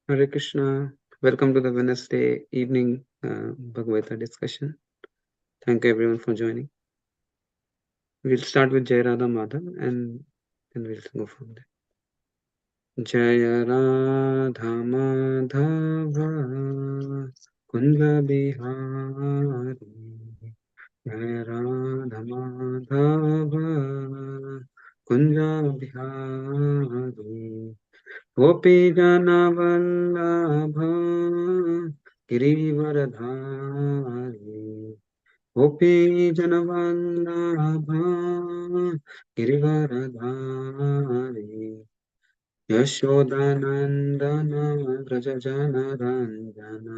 Hare Krishna. Welcome to the Wednesday evening Bhagavad Gita discussion. Thank you everyone for joining. We'll start with Jai Radha Madhav and then we'll go from there. Jai Radha Madhava Kunja Bihari Jai Radha Madhava Kunja Bihari Gopi Jana Vallabha Girivaradhari Gopi Jana Vallabha Girivaradhari Yashodanandana Vraja Jana Ranjana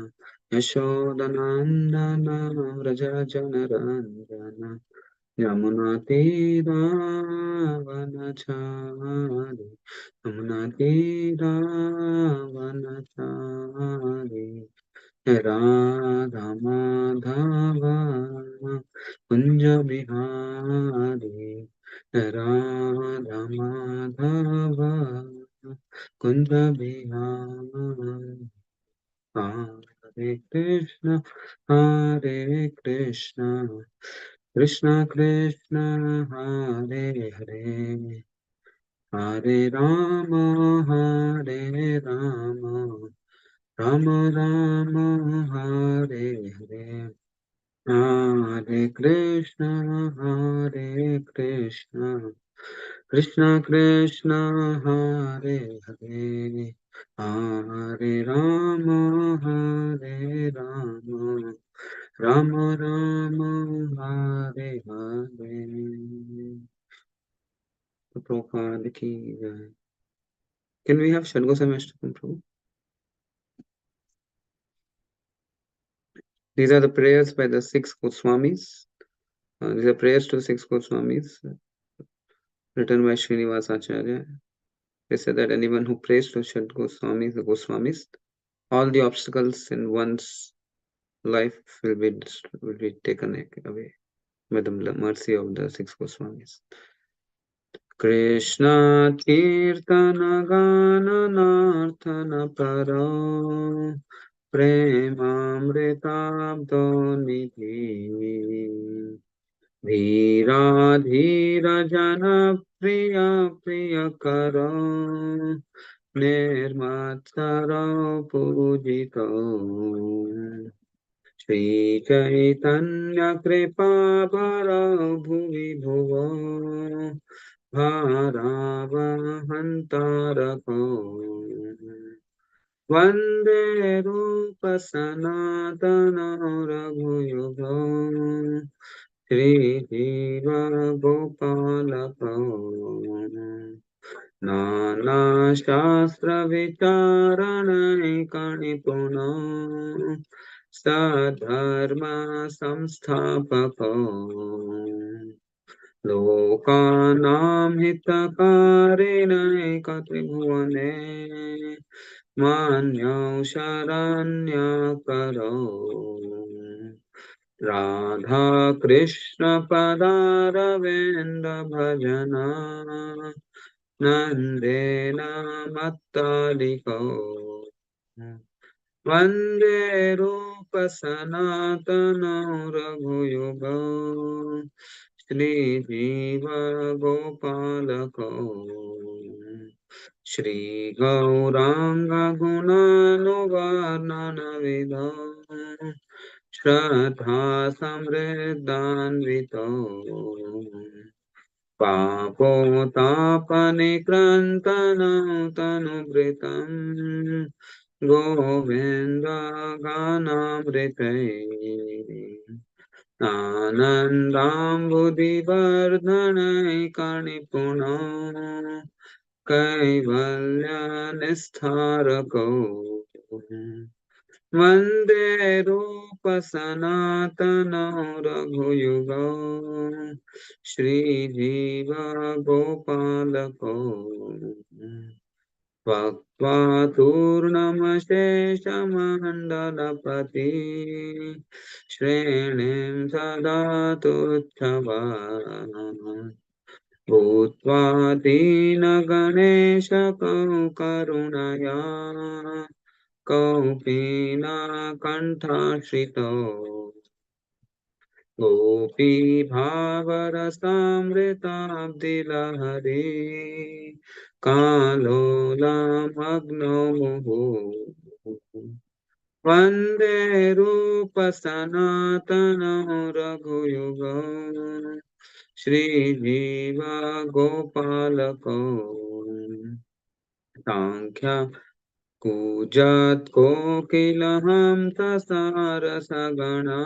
Yashodanandana Vraja Jana Ranjana Yamunatira Vanachari Yamunatira Vanachari Radha Madhava Kunja Bihari Radha Madhava Kunja Bihari Hare Krishna Hare Krishna Krishna Krishna Hare Hare Hare Rama Hare Rama Rama Rama Hare Hare Hare Krishna Hare Krishna Krishna Krishna Hare Hare Hare Rama Hare Rama Rama Rama Hare Hare. Prabhupada ki jai. Can we have Shadgoswami Ashtakam, Prabhu? These are the prayers by the 6 Goswamis. These are prayers to 6 Goswamis written by Srinivas Acharya. They said that anyone who prays to Shad Goswamis, the Goswamis, all the obstacles in one's life will be taken away by the mercy of the 6 Goswamis. Krishna Kirtana Gana Nartana Paro Premamritabdo Nidhi Dhira Dhira Jana Priya Priya Karo Nirmatsaro Pujito Shri Chaitanya Kripa Bhara Bhuvi Bhuvo Bharavahantarako Vande Rupa Sanatana Raghuyugo Shri Jiva Gopalako Nana Shastra Vicharanai Kanipuno Sadharma Samsthapako Lokanam Hitakarine Katribhuvane Manyo Sharanyakaro Radha Krishna Padaravinda Bhajana Nandena Mattaliko Vande Rupa Sanatana Raghuyuga Shri Jiva Gopalako Shri Gauranga Gunanuvarnana Vidha Shraddha Samriddhanvito Papotapanikrantana Tanubritam Govinda Ganamrite Anandambudivardhanai Karnipuno Kaivalya Nistharako Vande Rupa Sanatana Raghuyuga Shri Jiva Gopalako Bhaktvaturnamasheshamandalapati Shrenim Sadatuchava Bhutva Dina Ganesha Karunaya कौपीना कण्ठाश्रितौ गोपी भावरसामृताब्धिलहरी कालोलमग्नौ मुहुः वन्दे रूपसनातनौ रघुयुगौ श्रीजीव गोपालकौ साङ्ख्या कूजत् कोकिलहं तसारसगणा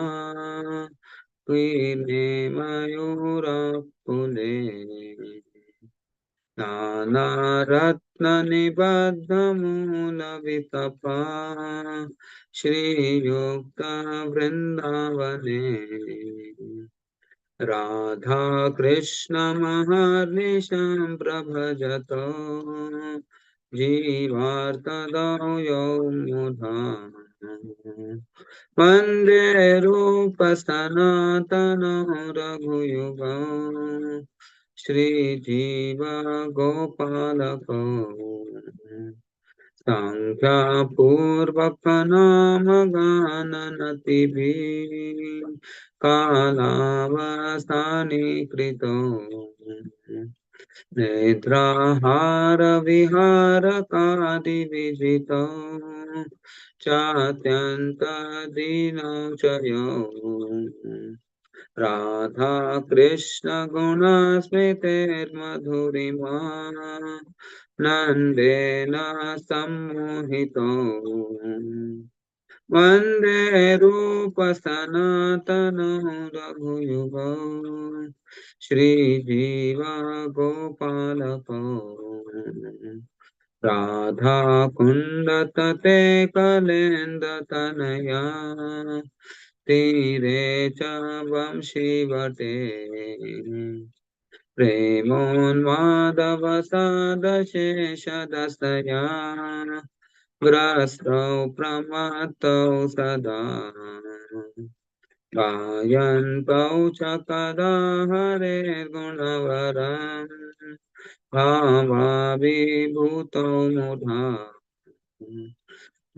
क्वीने मयूरपुले नानारत्ननिबद्धमूलवितपा श्रीयुक्तवृन्दावने राधा कृष्णमहर्निशं प्रभजतो जीवार्तदौ यौ मुधा वन्दे रूपसनातनौ रघुयुगौ श्रीजीव गोपालकौ सङ्ख्यापूर्वकनामगाननतिभिः कालावसानीकृतो नेत्राहारविहारकादिविजितौ चात्यन्तदीनौ च यौ राधा कृष्ण गुणस्मृतिर्मधुरिमा नन्देन सम्मोहितो वन्दे रूपसनातनौ रघुयुगौ श्रीजीव गोपालकौ राधा कुण्डतटे कलेन्दतनया तीरे च वंशीवटे प्रेमोन्मादवसादशेषदशया ग्रस्तौ प्रमत्तौ सदा गायन्तौ च कदा हरेर्गुणवरम् भावाभिभूतौ मुधा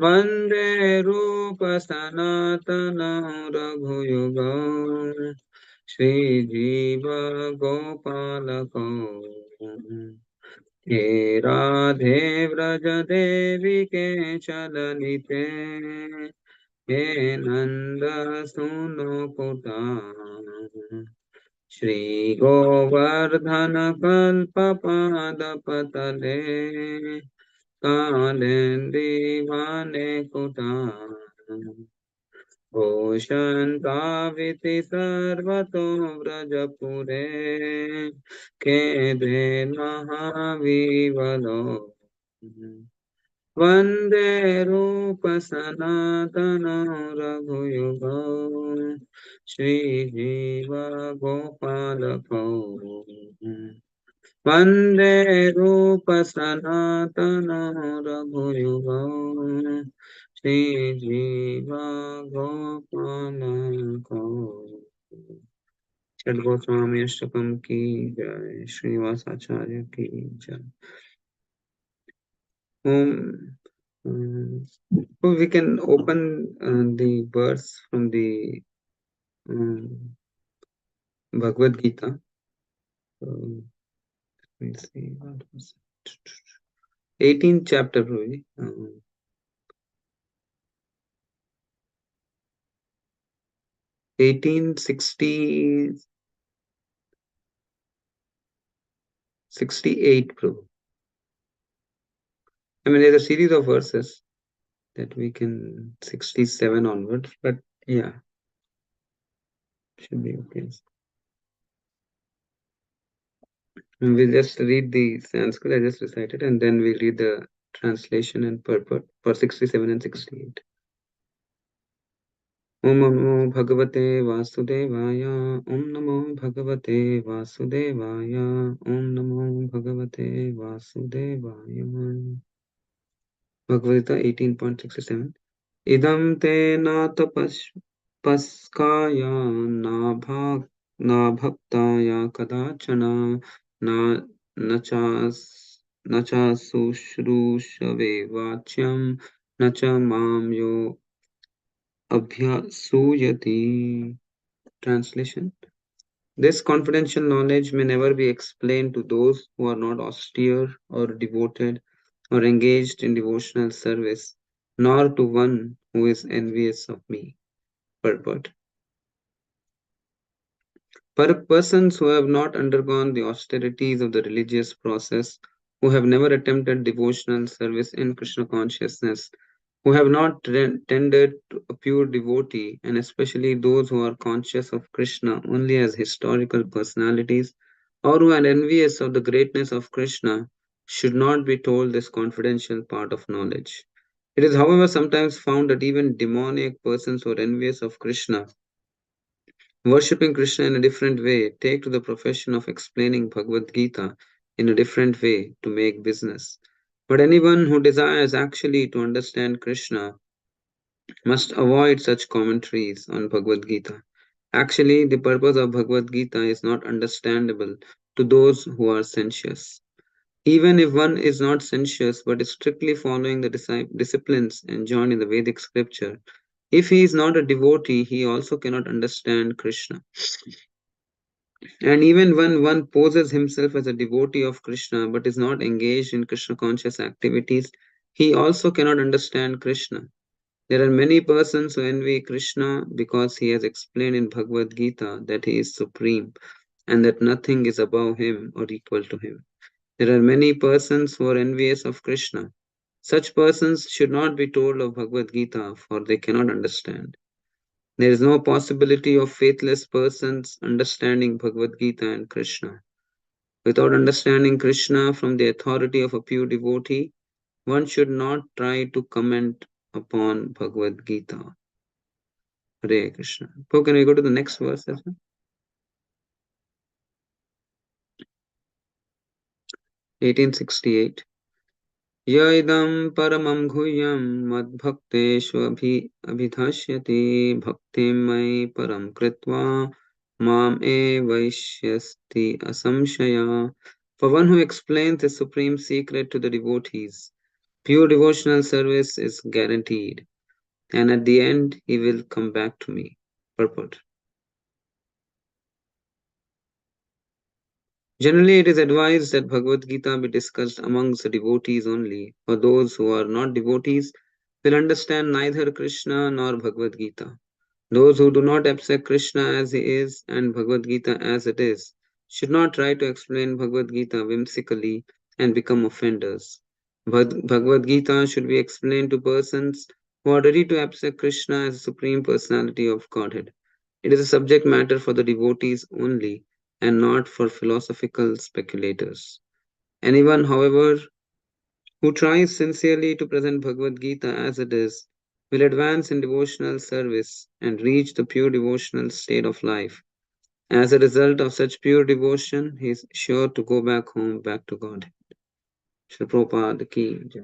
वन्दे रूपसनातनौ रघुयुगौ श्रीजीव गोपालकौ हे राधे व्रजदेवि के चललिते हे नन्दसूनुपुता श्रीगोवर्धनकल्पपादपतले कालिन्दीवाने कुता घोषन्ताविति सर्वतो व्रजपुरे खेदेन महावीवलो वन्दे रूपसनातनौ रघुयुगौ श्रीजीव गोपालकौ वन्दे रूपसनातनौ रघुयुगौ श्रीजीव गोपालकौ। षड गोस्वामी अष्टकम की जय, श्रीनिवास आचार्य की जय। So we can open the verse from the Bhagavad Gita. Let's see, what was it? 18th chapter, Prabhuji. 68, Prabhu. I mean, there's a series of verses that we can 67 onwards, but yeah, should be okay. We'll just read the Sanskrit, I just recited, and then we'll read the translation and purport for 67 and 68. Om Namo Bhagavate Vasudevaya, Om Namo Bhagavate Vasudevaya, Om Namo Bhagavate Vasudevaya. Bhagavad Gita 18.67. Idam te nata paskaya na bhaktaya kadachana na cha sushrushave vachyam न च मां यो abhyasuyati. Translation: this confidential knowledge may never be explained to those who are not austere or devoted or engaged in devotional service, nor to one who is envious of me. Purport: persons who have not undergone the austerities of the religious process, who have never attempted devotional service in Krishna consciousness, who have not tended to a pure devotee, and especially those who are conscious of Krishna only as historical personalities, or who are envious of the greatness of Krishna, should not be told this confidential part of knowledge. It is, however, sometimes found that even demoniac persons who are envious of Krishna, worshipping Krishna in a different way, take to the profession of explaining Bhagavad Gita in a different way to make business. But anyone who desires actually to understand Krishna must avoid such commentaries on Bhagavad Gita. Actually, the purpose of Bhagavad Gita is not understandable to those who are sensuous. Even if one is not sensuous but is strictly following the disciplines enjoined in the Vedic scripture, if he is not a devotee, he also cannot understand Krishna. And even when one poses himself as a devotee of Krishna but is not engaged in Krishna conscious activities, he also cannot understand Krishna. There are many persons who envy Krishna because he has explained in Bhagavad Gita that he is supreme and that nothing is above him or equal to him. There are many persons who are envious of Krishna. Such persons should not be told of Bhagavad Gita, for they cannot understand. There is no possibility of faithless persons understanding Bhagavad Gita and Krishna. Without understanding Krishna from the authority of a pure devotee, one should not try to comment upon Bhagavad Gita. Hare Krishna. So can we go to the next verse as well? 1868. य इदं परमं गुह्यं मद्भक्तेषु अभिधास्यति भक्तिं मयि परं कृत्वा माम् एवैष्यस्ति असंशया. For one who explains the supreme secret to the devotees, pure devotional service is guaranteed, and at the end he will come back to me. Purport: generally, it is advised that Bhagavad Gita be discussed amongst the devotees only, for those who are not devotees will understand neither Krishna nor Bhagavad Gita. Those who do not accept Krishna as he is and Bhagavad Gita as it is should not try to explain Bhagavad Gita whimsically and become offenders. Bhagavad Gita should be explained to persons who are ready to accept Krishna as the Supreme Personality of Godhead. It is a subject matter for the devotees only and not for philosophical speculators. Anyone, however, who tries sincerely to present Bhagavad Gita as it is will advance in devotional service and reach the pure devotional state of life. As a result of such pure devotion, he is sure to go back home, back to God. Shri Prabhupada ki jai.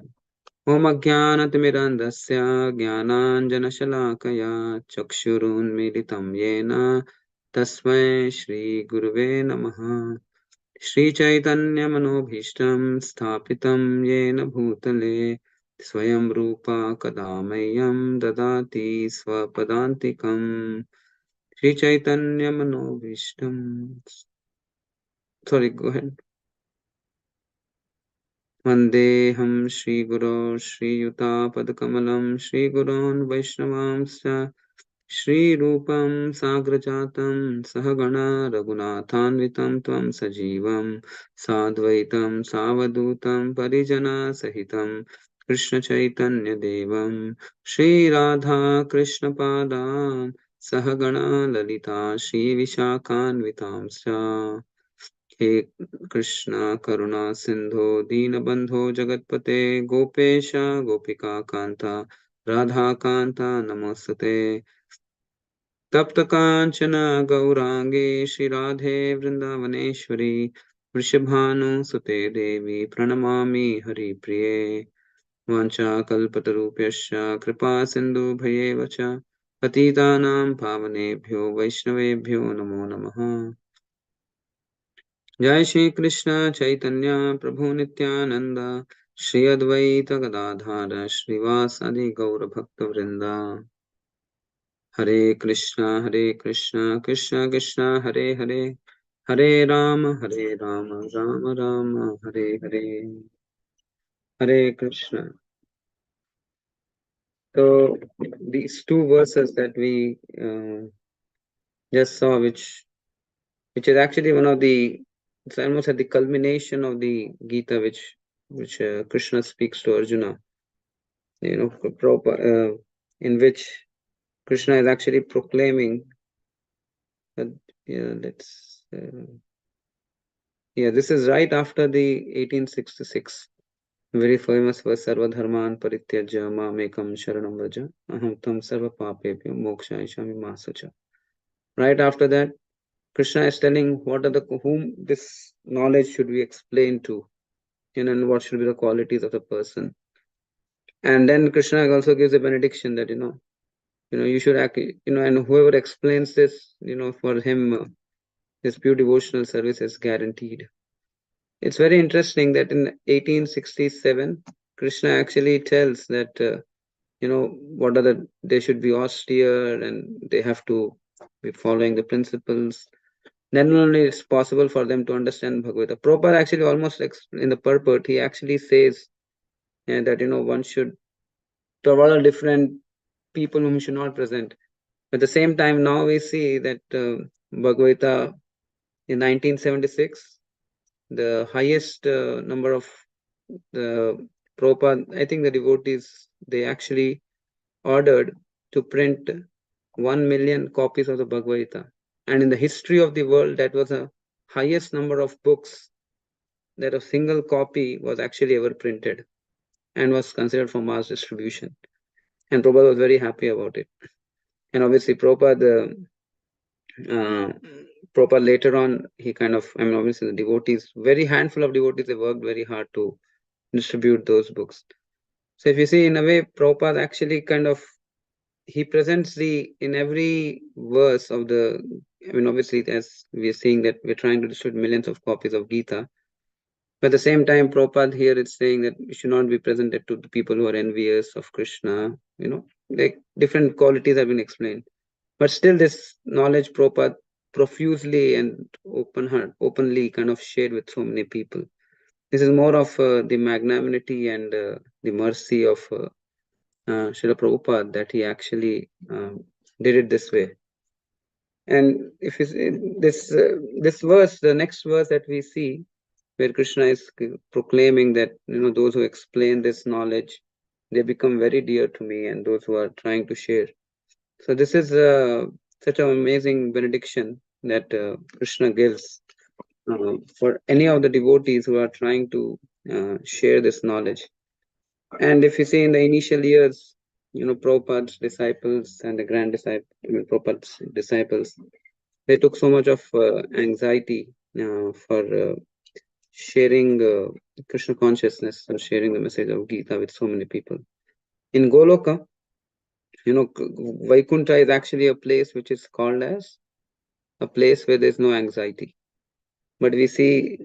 Om Ajnanatimirandasya Jnananjanashalakaya Chakshurunmilitam Yena Tasmai Shri Guruve Namaha. श्रीचैतन्यमनोभीष्टं स्थापितं येन भूतले स्वयं रूपा कदा मह्यं ददाति स्वपदान्तिकम्. श्रीचैतन्यमनोभीष्टं. Sorry, go ahead. वन्देऽहं श्रीगुरो श्रीयुतापदकमलं श्रीगुरोन् वैष्णवांश्च श्रीरूपं साग्रजातं सहगणा रघुनाथान्वितं त्वं सजीवं साद्वैतं सावधूतं परिजनसहितं कृष्णचैतन्यदेवं श्रीराधा कृष्णपादान् सहगणा ललिता श्रीविशाखान्वितांश्च. हे कृष्ण करुणा सिंधो दीनबंधो जगतपते गोपेश गोपिका कांता राधा कांता नमोस्तुते. तप्त कांचन गौरांगे श्रीराधे वृंदावनेश्वरी वृषभानुसुते देवी प्रणमामि हरिप्रिये. वाञ्छाकल्पतरुभ्यश्च कृपा सिन्धुभ्येव च पतितानां पावनेभ्यो वैष्णवेभ्यो नमो नमः. जय श्री कृष्ण चैतन्य प्रभु Nityanand Shri Advaita Gadadhara Srivasadi Gaura Bhakta Vrinda. Hare Krishna, Krishna Krishna, Hare Hare, Hare Rama, Rama Rama, Hare Hare, Hare Krishna. So these two verses that we just saw, which is actually one of the, it's almost at the culmination of the Gita, which Krishna speaks to Arjuna. In which Krishna is actually proclaiming that, this is right after the 1866 very famous verse, Sarva Dharman Parityajya Mamekam Sharanam Vraja Aham Tam Sarva Papebhyo Mokshayishami Masacha. Right after that, Krishna is telling whom this knowledge should be explained to, and what should be the qualities of the person. And then Krishna also gives a benediction that you should act, and whoever explains this, for him, his pure devotional service is guaranteed. It's very interesting that in 1867, Krishna actually tells that they should be austere and they have to be following the principles. Then only it's possible for them to understand Bhagavata. Prabhupada actually almost in the purport, he actually says that one should, to avoid different people whom should not present. At the same time, now we see that Bhagavata in 1976, the highest number of the Prabhupada, I think the devotees, they actually ordered to print 1 million copies of the Bhagavad Gita. And in the history of the world, that was the highest number of books that a single copy was actually ever printed and was considered for mass distribution. And Prabhupada was very happy about it. And obviously, Prabhupada later on, he obviously the devotees, very handful of devotees, they worked very hard to distribute those books. So if you see, in a way, Prabhupada actually he presents in every verse of obviously, as we are seeing that we're trying to distribute millions of copies of Gita. But at the same time, Prabhupada here is saying that we should not be presented to the people who are envious of Krishna. Like different qualities have been explained. But still, this knowledge Prabhupada profusely and openly shared with so many people. This is more of the magnanimity and the mercy of Srila Prabhupada that he actually did it this way. And if you see this verse, the next verse that we see, where Krishna is proclaiming that those who explain this knowledge, they become very dear to me, and those who are trying to share. So this is such an amazing benediction that Krishna gives for any of the devotees who are trying to share this knowledge. And if you see in the initial years, Prabhupada's disciples and the grand disciples, Prabhupada's disciples, they took so much of anxiety for sharing Krishna consciousness and sharing the message of Gita with so many people. In Goloka, Vaikuntha is actually a place which is called as a place where there's no anxiety. But we see,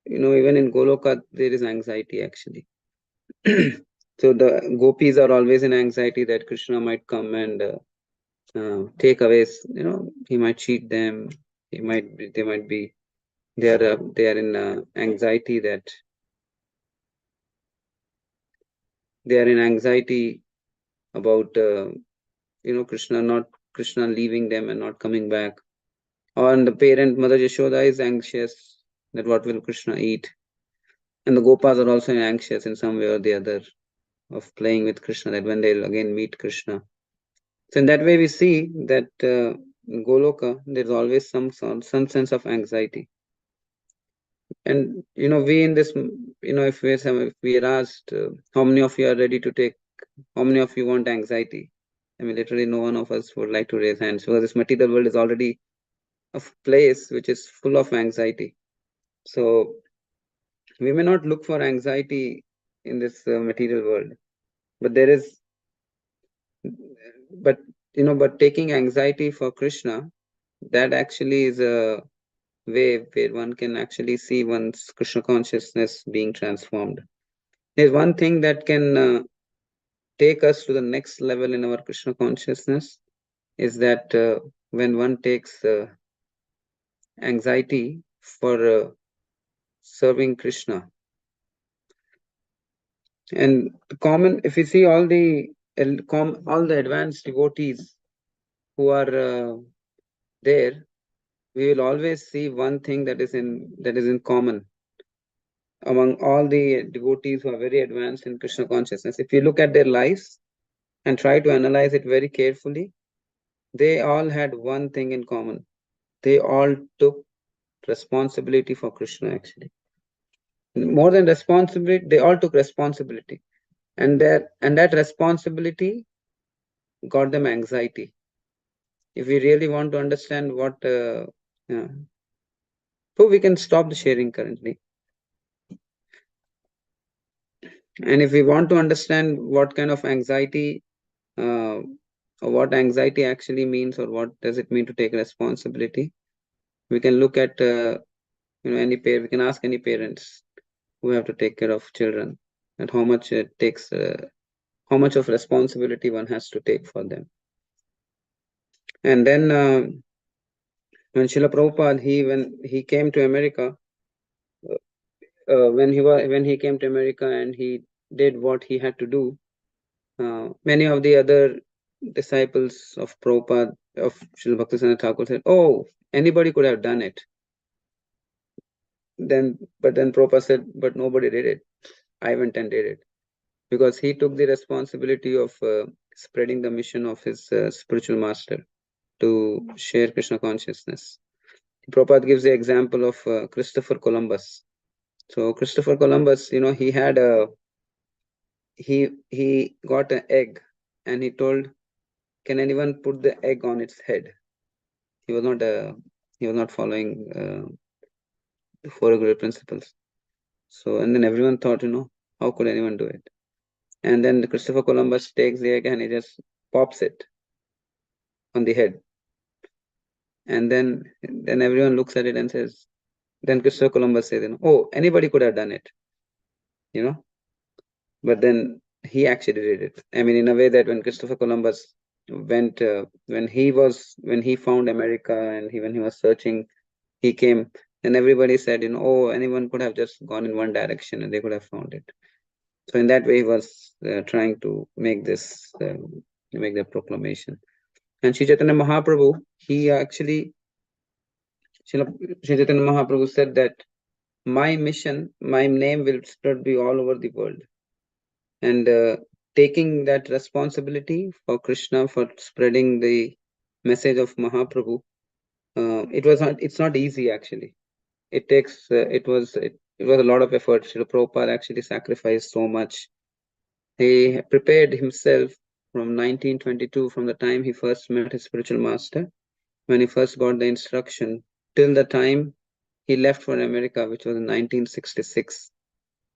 even in Goloka, there is anxiety actually. So the gopis are always in anxiety that Krishna might come and take away, he might cheat them. They might be, they are in anxiety that they are in anxiety about, Krishna leaving them and not coming back. Or the parent, Mother Yashoda, is anxious that what will Krishna eat. And the Gopas are also anxious in some way or the other of playing with Krishna, that when they'll again meet Krishna. So in that way, we see that in Goloka, there's always some sense of anxiety. And we in this, if we are asked, how many of you are ready to take, how many of you want anxiety? I mean, literally, no one of us would like to raise hands, because this material world is already a place which is full of anxiety. So we may not look for anxiety in this material world, but there is, but taking anxiety for Krishna, that actually is a way where one can actually see one's Krishna consciousness being transformed. There's one thing that can take us to the next level in our Krishna consciousness, is that when one takes anxiety for serving Krishna. And common, if you see all the advanced devotees who are there, we will always see one thing that is in common among all the devotees who are very advanced in Krishna consciousness. If you look at their lives and try to analyze it very carefully, they all had one thing in common. They all took responsibility for Krishna, actually. More than responsibility, they all took responsibility. And that responsibility got them anxiety. If we really want to understand what so we can stop the sharing currently. And if we want to understand what kind of anxiety or what anxiety actually means, or what does it mean to take responsibility, we can look at any pair. We can ask any parents who have to take care of children, and how much it takes, how much of responsibility one has to take for them. And then when Srila Prabhupada, when he came to America, when he came to America and he did what he had to do, many of the other disciples of Prabhupada, of Srila Bhaktisaranga Thakur, said, "Oh, anybody could have done it." But then Prabhupada said, "But nobody did it. I went and did it," because he took the responsibility of spreading the mission of his spiritual master to share Krishna consciousness. Prabhupada gives the example of Christopher Columbus. So Christopher Columbus, he had he got an egg, and he told, "Can anyone put the egg on its head?" He was not following the four great principles. So, and then everyone thought, how could anyone do it? And then Christopher Columbus takes the egg and he just pops it on the head. And then everyone looks at it and says, then Christopher Columbus says, "Oh, anybody could have done it," But then he actually did it. I mean, in a way that when Christopher Columbus went, when he found America, and when he was searching, he came, and everybody said, "Oh, anyone could have just gone in one direction and they could have found it." So in that way, he was trying to make the proclamation. And Sri Chaitanya Mahaprabhu, he actually, Sri Chaitanya Mahaprabhu said that my mission, my name will spread be all over the world. And taking that responsibility for Krishna, for spreading the message of Mahaprabhu, it's not easy actually. It takes, it was a lot of effort. Srila Prabhupada actually sacrificed so much. He prepared himself from 1922, from the time he first met his spiritual master, when he first got the instruction, till the time he left for America, which was in 1966.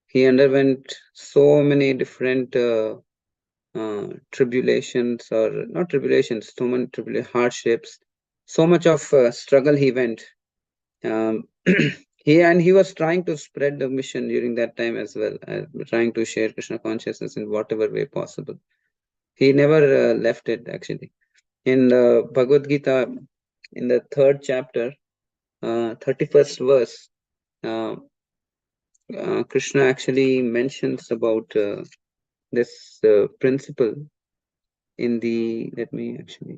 He underwent so many different tribulations, or not tribulations, so many hardships, so much of struggle he went. He was trying to spread the mission during that time as well, trying to share Krishna consciousness in whatever way possible. He never left it actually. In Bhagavad Gita, in the 3rd chapter, 31st verse, Krishna actually mentions about this principle in the, let me actually,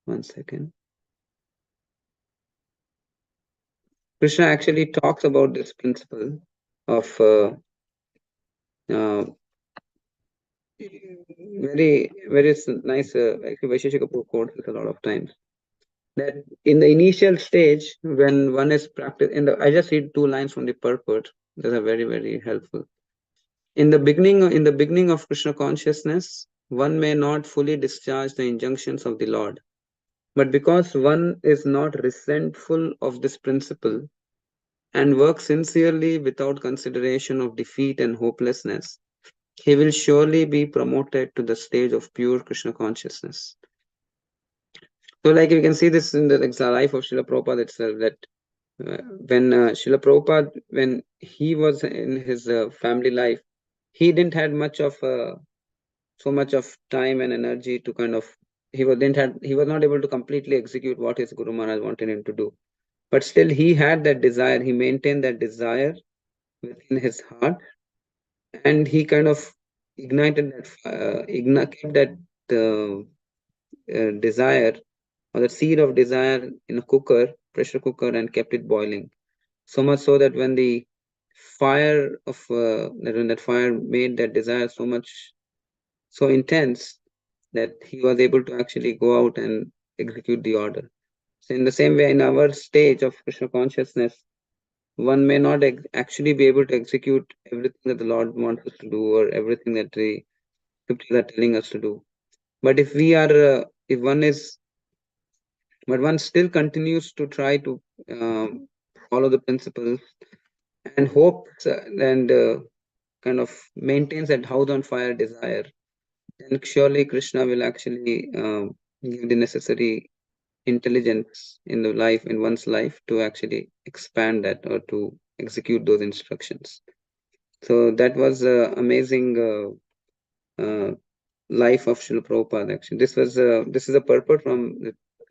one second. Krishna actually talks about this principle of very, very nice, actually Vaisheshika quotes this a lot of times, that in the initial stage, when one is practicing, I just read 2 lines from the purport, that are very, very helpful. In the beginning of Krishna consciousness, one may not fully discharge the injunctions of the Lord. But because one is not resentful of this principle and works sincerely without consideration of defeat and hopelessness, he will surely be promoted to the stage of pure Krishna consciousness. So like you can see this in the life of Srila Prabhupada itself, that When Srila Prabhupada, when he was in his family life, he didn't had much of so much of time and energy to kind of he was not able to completely execute what his Guru Maharaj wanted him to do. But still, he had that desire. He maintained that desire within his heart, and he kind of ignited that kept that desire or the seed of desire in a pressure cooker, and kept it boiling. So much so that when the fire of when that fire made that desire so much so intense that he was able to actually go out and execute the order. So in the same way, in our stage of Krishna consciousness, one may not actually be able to execute everything that the Lord wants us to do, or everything that the scriptures are telling us to do. But if one is, but one still continues to try to follow the principles and hopes and kind of maintains that house on fire desire, then surely Krishna will actually give the necessary intelligence in the life in one's life to actually expand that or to execute those instructions. So that was amazing life of Srila Prabhupada. Actually, this is a purport from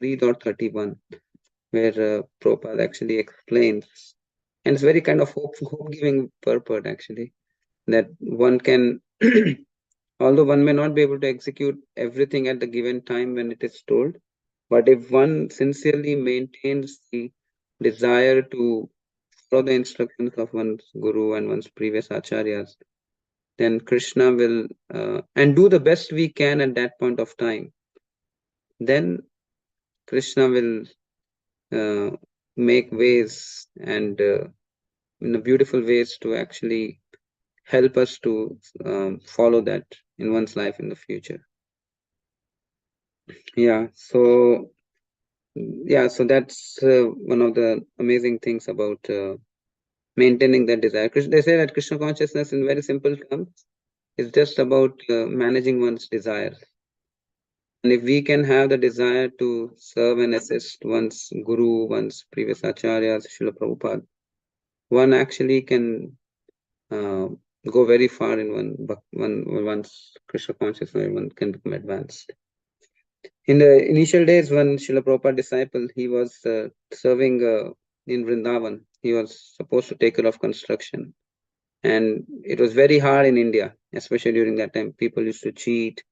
3.31, where Prabhupada actually explains, and it's very kind of hope giving purport actually, that one can although one may not be able to execute everything at the given time when it is told, but if one sincerely maintains the desire to follow the instructions of one's guru and one's previous acharyas, then Krishna will and do the best we can at that point of time. Then Krishna will uh, make ways and in a beautiful ways to actually help us to follow that in one's life in the future. Yeah, so that's one of the amazing things about maintaining that desire. They say that Krishna consciousness, in very simple terms, is just about managing one's desires. And if we can have the desire to serve and assist one's guru, one's previous acharyas, Srila Prabhupada, one actually can uh, go very far in one's Krishna consciousness. One can become advanced. In the initial days, when Srila Prabhupada disciple, he was serving in Vrindavan. He was supposed to take care of construction. And it was very hard in India, especially during that time. People used to cheat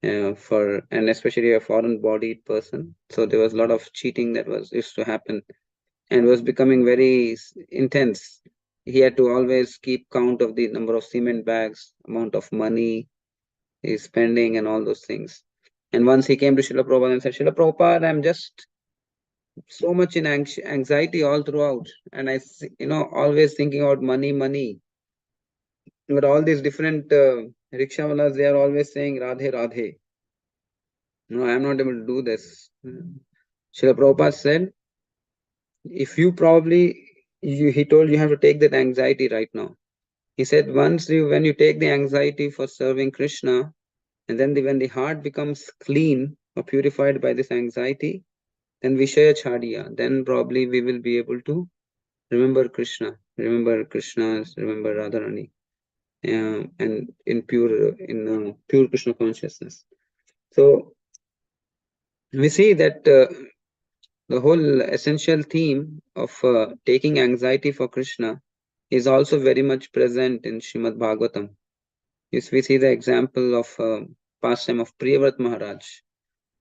and especially a foreign bodied person. So there was a lot of cheating that was used to happen and was becoming very intense. He had to always keep count of the number of cement bags, amount of money he's spending, and all those things. And once he came to Srila Prabhupada and said, Srila Prabhupada, I'm just so much in anxiety all throughout. And always thinking about money, money. But all these different rickshawalas, they are always saying, Radhe, Radhe. No, I'm not able to do this. Srila Prabhupada said, if you he told you have to take that anxiety right now. He said, when you take the anxiety for serving Krishna, and then when the heart becomes clean or purified by this anxiety, then Vishaya Chadiya, then probably we will be able to remember Krishna, remember Krishna's, remember Radharani, and in pure Krishna consciousness. So we see that the whole essential theme of taking anxiety for Krishna is also very much present in Srimad Bhagavatam. Yes, we see the example of pastime of Priyavrat Maharaj.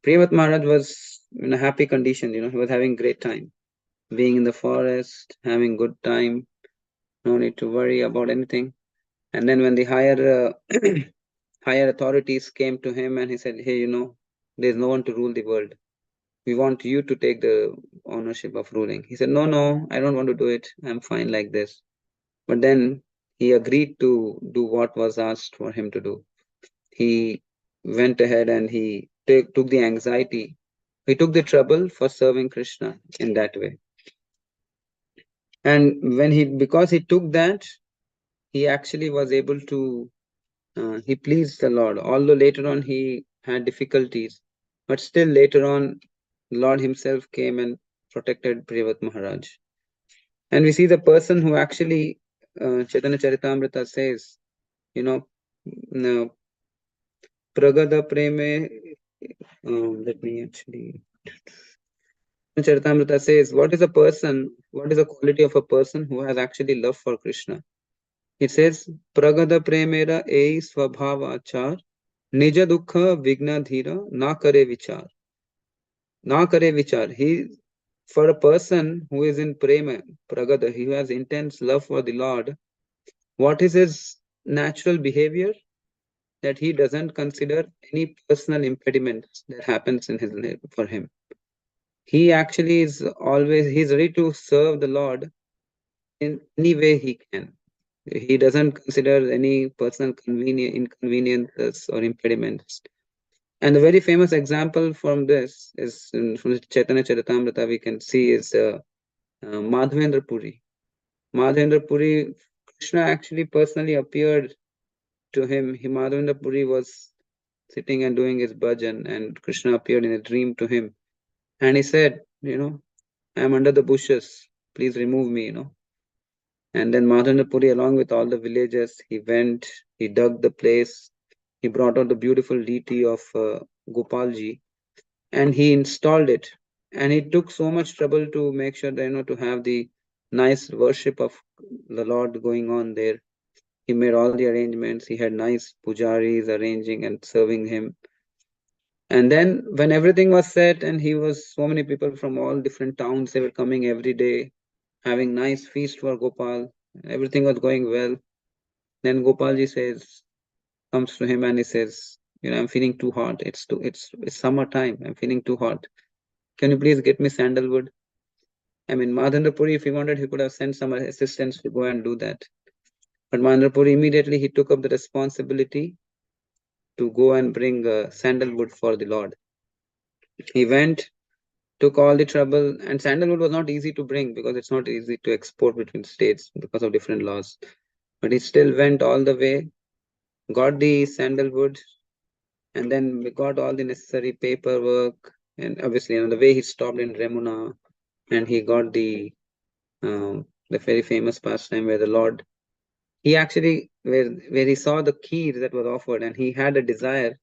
Priyavrat Maharaj was in a happy condition, he was having great time, being in the forest, having good time, no need to worry about anything. And then when the higher authorities came to him and he said, hey, there's no one to rule the world. We want you to take the ownership of ruling. He said, no, I don't want to do it. I'm fine like this. But then he agreed to do what was asked for him to do. He went ahead and he took the anxiety. He took the trouble for serving Krishna in that way. And because he took that, he actually was able to, he pleased the Lord. Although later on he had difficulties, but still later on, the Lord himself came and protected Priyavat Maharaj. And we see the person who actually, Chaitanya Charitamrita says, you know, Pragada Preme, let me actually. Charitamrita says, what is a person, what is the quality of a person who has actually love for Krishna? It says, Pragada Premera ei swabhava achar, Nija dukha vigna dhira, na kare vichar. Na kare vichar. For a person who is in prema, pragada, he has intense love for the Lord, what is his natural behavior? That he doesn't consider any personal impediments that happens in his life for him. He actually is always, he's ready to serve the Lord in any way he can. He doesn't consider any personal inconveniences or impediments. And the very famous example from this is from the Chaitanya Charitamrita we can see is Madhavendra Puri. Madhavendra Puri, Krishna actually personally appeared to him. Madhavendra Puri was sitting and doing his bhajan, and Krishna appeared in a dream to him. And he said, I am under the bushes. Please remove me. And then Madhavendra Puri, along with all the villagers, he went, he dug the place, he brought out the beautiful deity of Gopalji, and he installed it. And he took so much trouble to make sure that, to have the nice worship of the Lord going on there. He made all the arrangements. He had nice pujaris arranging and serving him. And then when everything was set and he was so many people from all different towns, they were coming every day, having nice feast for Gopal. Everything was going well. Then Gopalji comes to him and he says, I'm feeling too hot. It's summertime. I'm feeling too hot. Can you please get me sandalwood? I mean, Madhavendra Puri, if he wanted, he could have sent some assistants to go and do that. But Madhavendra Puri immediately he took up the responsibility to go and bring sandalwood for the Lord. He went, took all the trouble, and sandalwood was not easy to bring because it's not easy to export between states because of different laws. But he still went all the way, got the sandalwood, and then we got all the necessary paperwork. And obviously, the way he stopped in Remuna, and he got the very famous pastime where the Lord, he actually where he saw the kheer that was offered, and he had a desire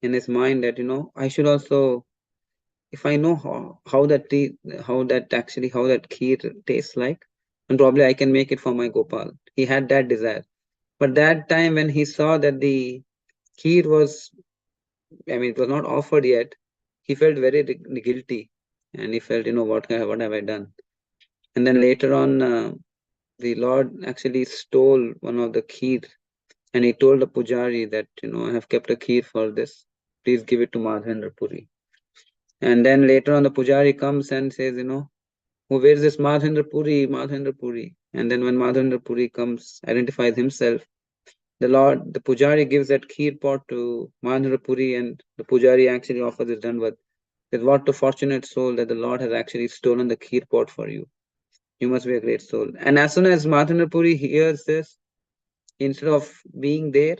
in his mind that I should also, if I know how that kheer tastes like, and probably I can make it for my Gopal. He had that desire. But that time when he saw that the kheer was, I mean, it was not offered yet, he felt very guilty, and he felt, what have I done? And then later on, the Lord actually stole one of the kheer, and he told the pujari that, I have kept a kheer for this. Please give it to Madhavendra Puri. And then later on, the pujari comes and says, where's this Madhavendra Puri, Madhavendra Puri? And then when Madhavendra Puri comes, identifies himself, the pujari gives that kheer pot to Madhavendra Puri, and the pujari actually offers his danvat. Says, what a fortunate soul that the Lord has actually stolen the kheer pot for you. You must be a great soul. And as soon as Madhavendra Puri hears this, instead of being there,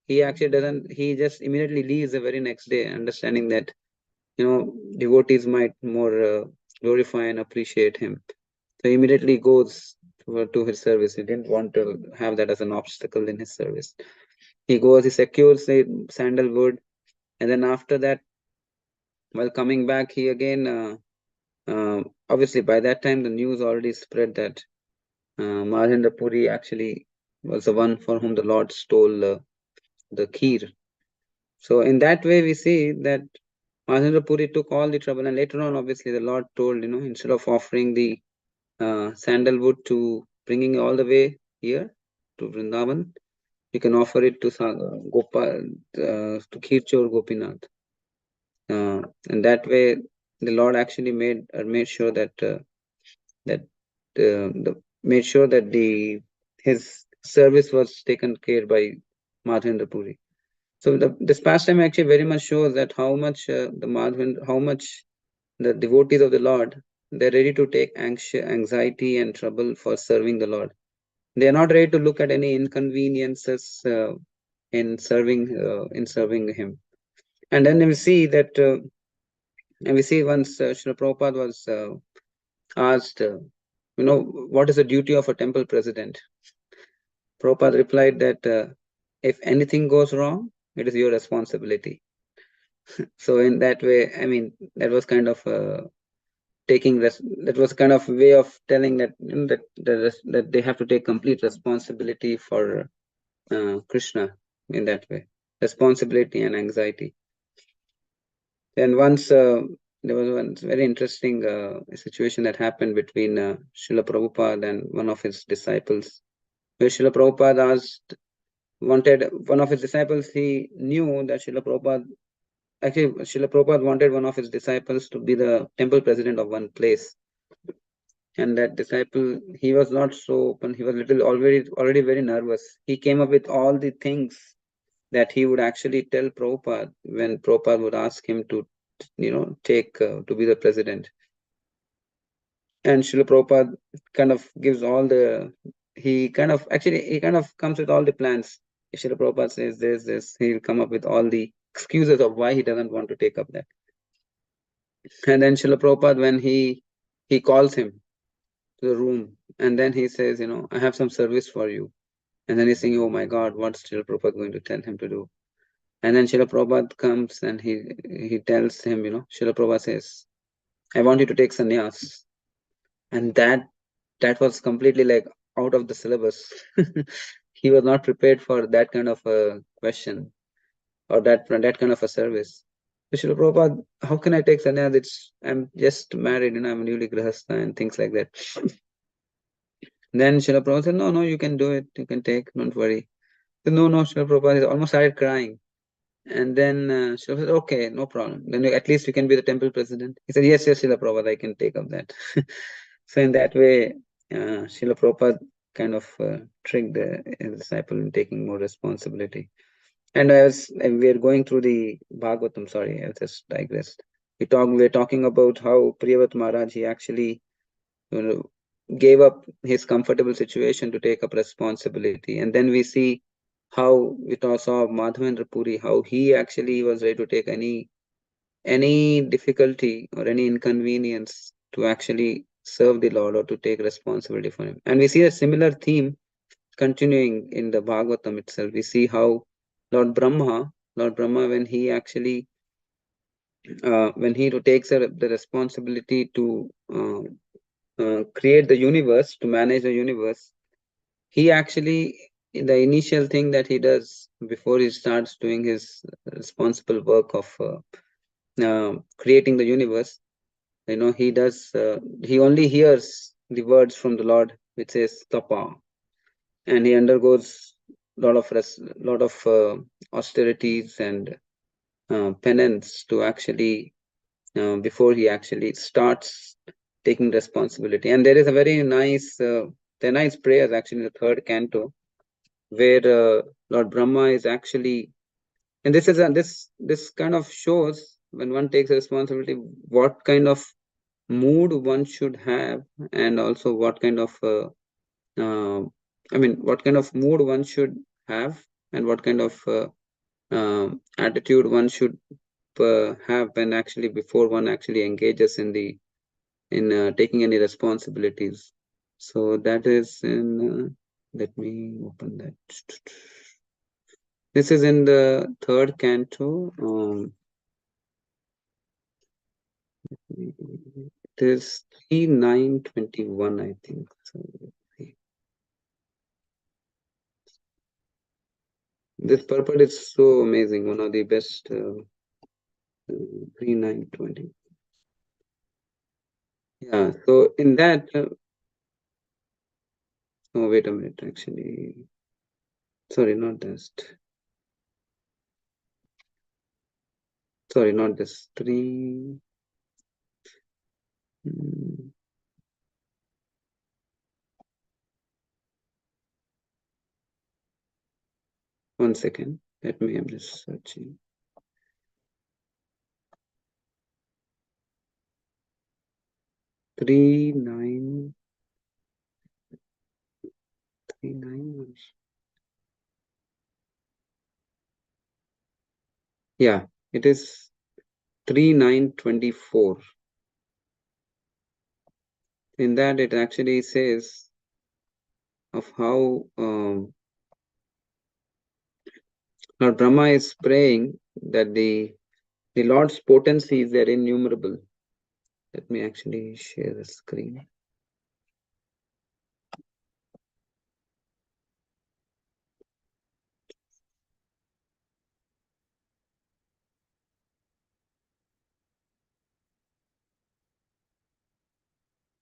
he actually doesn't, he just immediately leaves the very next day, understanding that, devotees might more glorify and appreciate him. So he immediately goes to his service. He didn't want to have that as an obstacle in his service. He goes, he secures the sandalwood, and then after that, while coming back, he again, obviously by that time, the news already spread that Mahendra Puri actually was the one for whom the Lord stole the kheer. So in that way, we see that Mahendra Puri took all the trouble, and later on, obviously, the Lord told, instead of offering the sandalwood to bringing all the way here to Vrindavan, you can offer it to Gopal, to Khirchor Gopinath. And that way, the Lord actually made sure that that made sure that his service was taken care by Madhavendra Puri. So this pastime actually very much shows that how much how much the devotees of the Lord, they're ready to take anxiety and trouble for serving the Lord. They are not ready to look at any inconveniences in serving Him. And then we see that, and we see once Srila Prabhupada was asked. what is the duty of a temple president? Prabhupada replied that if anything goes wrong, it is your responsibility. So in that way, I mean, that was kind of that was kind of way of telling that that they have to take complete responsibility for Krishna in that way, responsibility and anxiety. And once there was one very interesting situation that happened between Srila Prabhupada and one of his disciples, where Srila Prabhupada wanted one of his disciples, he knew that Srila Prabhupada wanted one of his disciples to be the temple president of one place. And that disciple, he was not so open. He was already very nervous. He came up with all the things that he would actually tell Prabhupada when Prabhupada would ask him to, take to be the president. And Srila Prabhupada kind of gives all the, he kind of comes with all the plans. If Srila Prabhupada says this, he'll come up with all the excuses of why he doesn't want to take up that. And then Srila Prabhupada, when he calls him to the room, and then he says, I have some service for you. And then he's thinking, oh my God, what's Srila Prabhupada going to tell him to do? And then Srila Prabhupada comes and he tells him, Srila Prabhupada says, I want you to take sannyas. And that was completely like out of the syllabus. He was not prepared for that kind of a question or that kind of a service. So Srila Prabhupada, how can I take sannyas? I'm just married, I'm newly grahastha and things like that. Then Srila Prabhupada said, no, you can do it. You can take, don't worry. Said, no, Srila Prabhupada almost started crying. And then Srila said, okay, no problem. Then at least you can be the temple president. He said, yes, Srila Prabhupada, I can take up that. So in that way, Srila Prabhupada kind of tricked the disciple in taking more responsibility. And we are going through the Bhagavatam, sorry, I just digressed. We're talking about how Priyavat Maharaj, he actually gave up his comfortable situation to take up responsibility. And then we see how we saw Madhavendra Puri, how he actually was ready to take any difficulty or any inconvenience to actually serve the Lord or to take responsibility for him. And we see a similar theme continuing in the Bhagavatam itself. We see how Lord Brahma, when he actually takes the responsibility to create the universe, to manage the universe, he actually, the initial thing that he does before he starts doing his responsible work of creating the universe, he only hears the words from the Lord, which says tapa, and he undergoes lot of austerities and penance to actually before he actually starts taking responsibility. And there is a very nice prayers actually in the third canto, where Lord Brahma is actually, and this kind of shows, when one takes responsibility, what kind of mood one should have, and also what kind of what kind of mood one should have, and what kind of attitude one should have when actually before one actually engages in taking any responsibilities. So that is in let me open that. This is in the third canto. It is 3:9:21, I think. So this purport is so amazing. One of the best. 3:9:20. Yeah. So in that. Oh, wait a minute. Actually, sorry, not this. Sorry, not this. 3. One second. I'm just searching. 3:9:39. Yeah, it is 3:9:24. In that it actually says of how Lord Brahma is praying that the Lord's potencies, they're innumerable. Let me actually share the screen.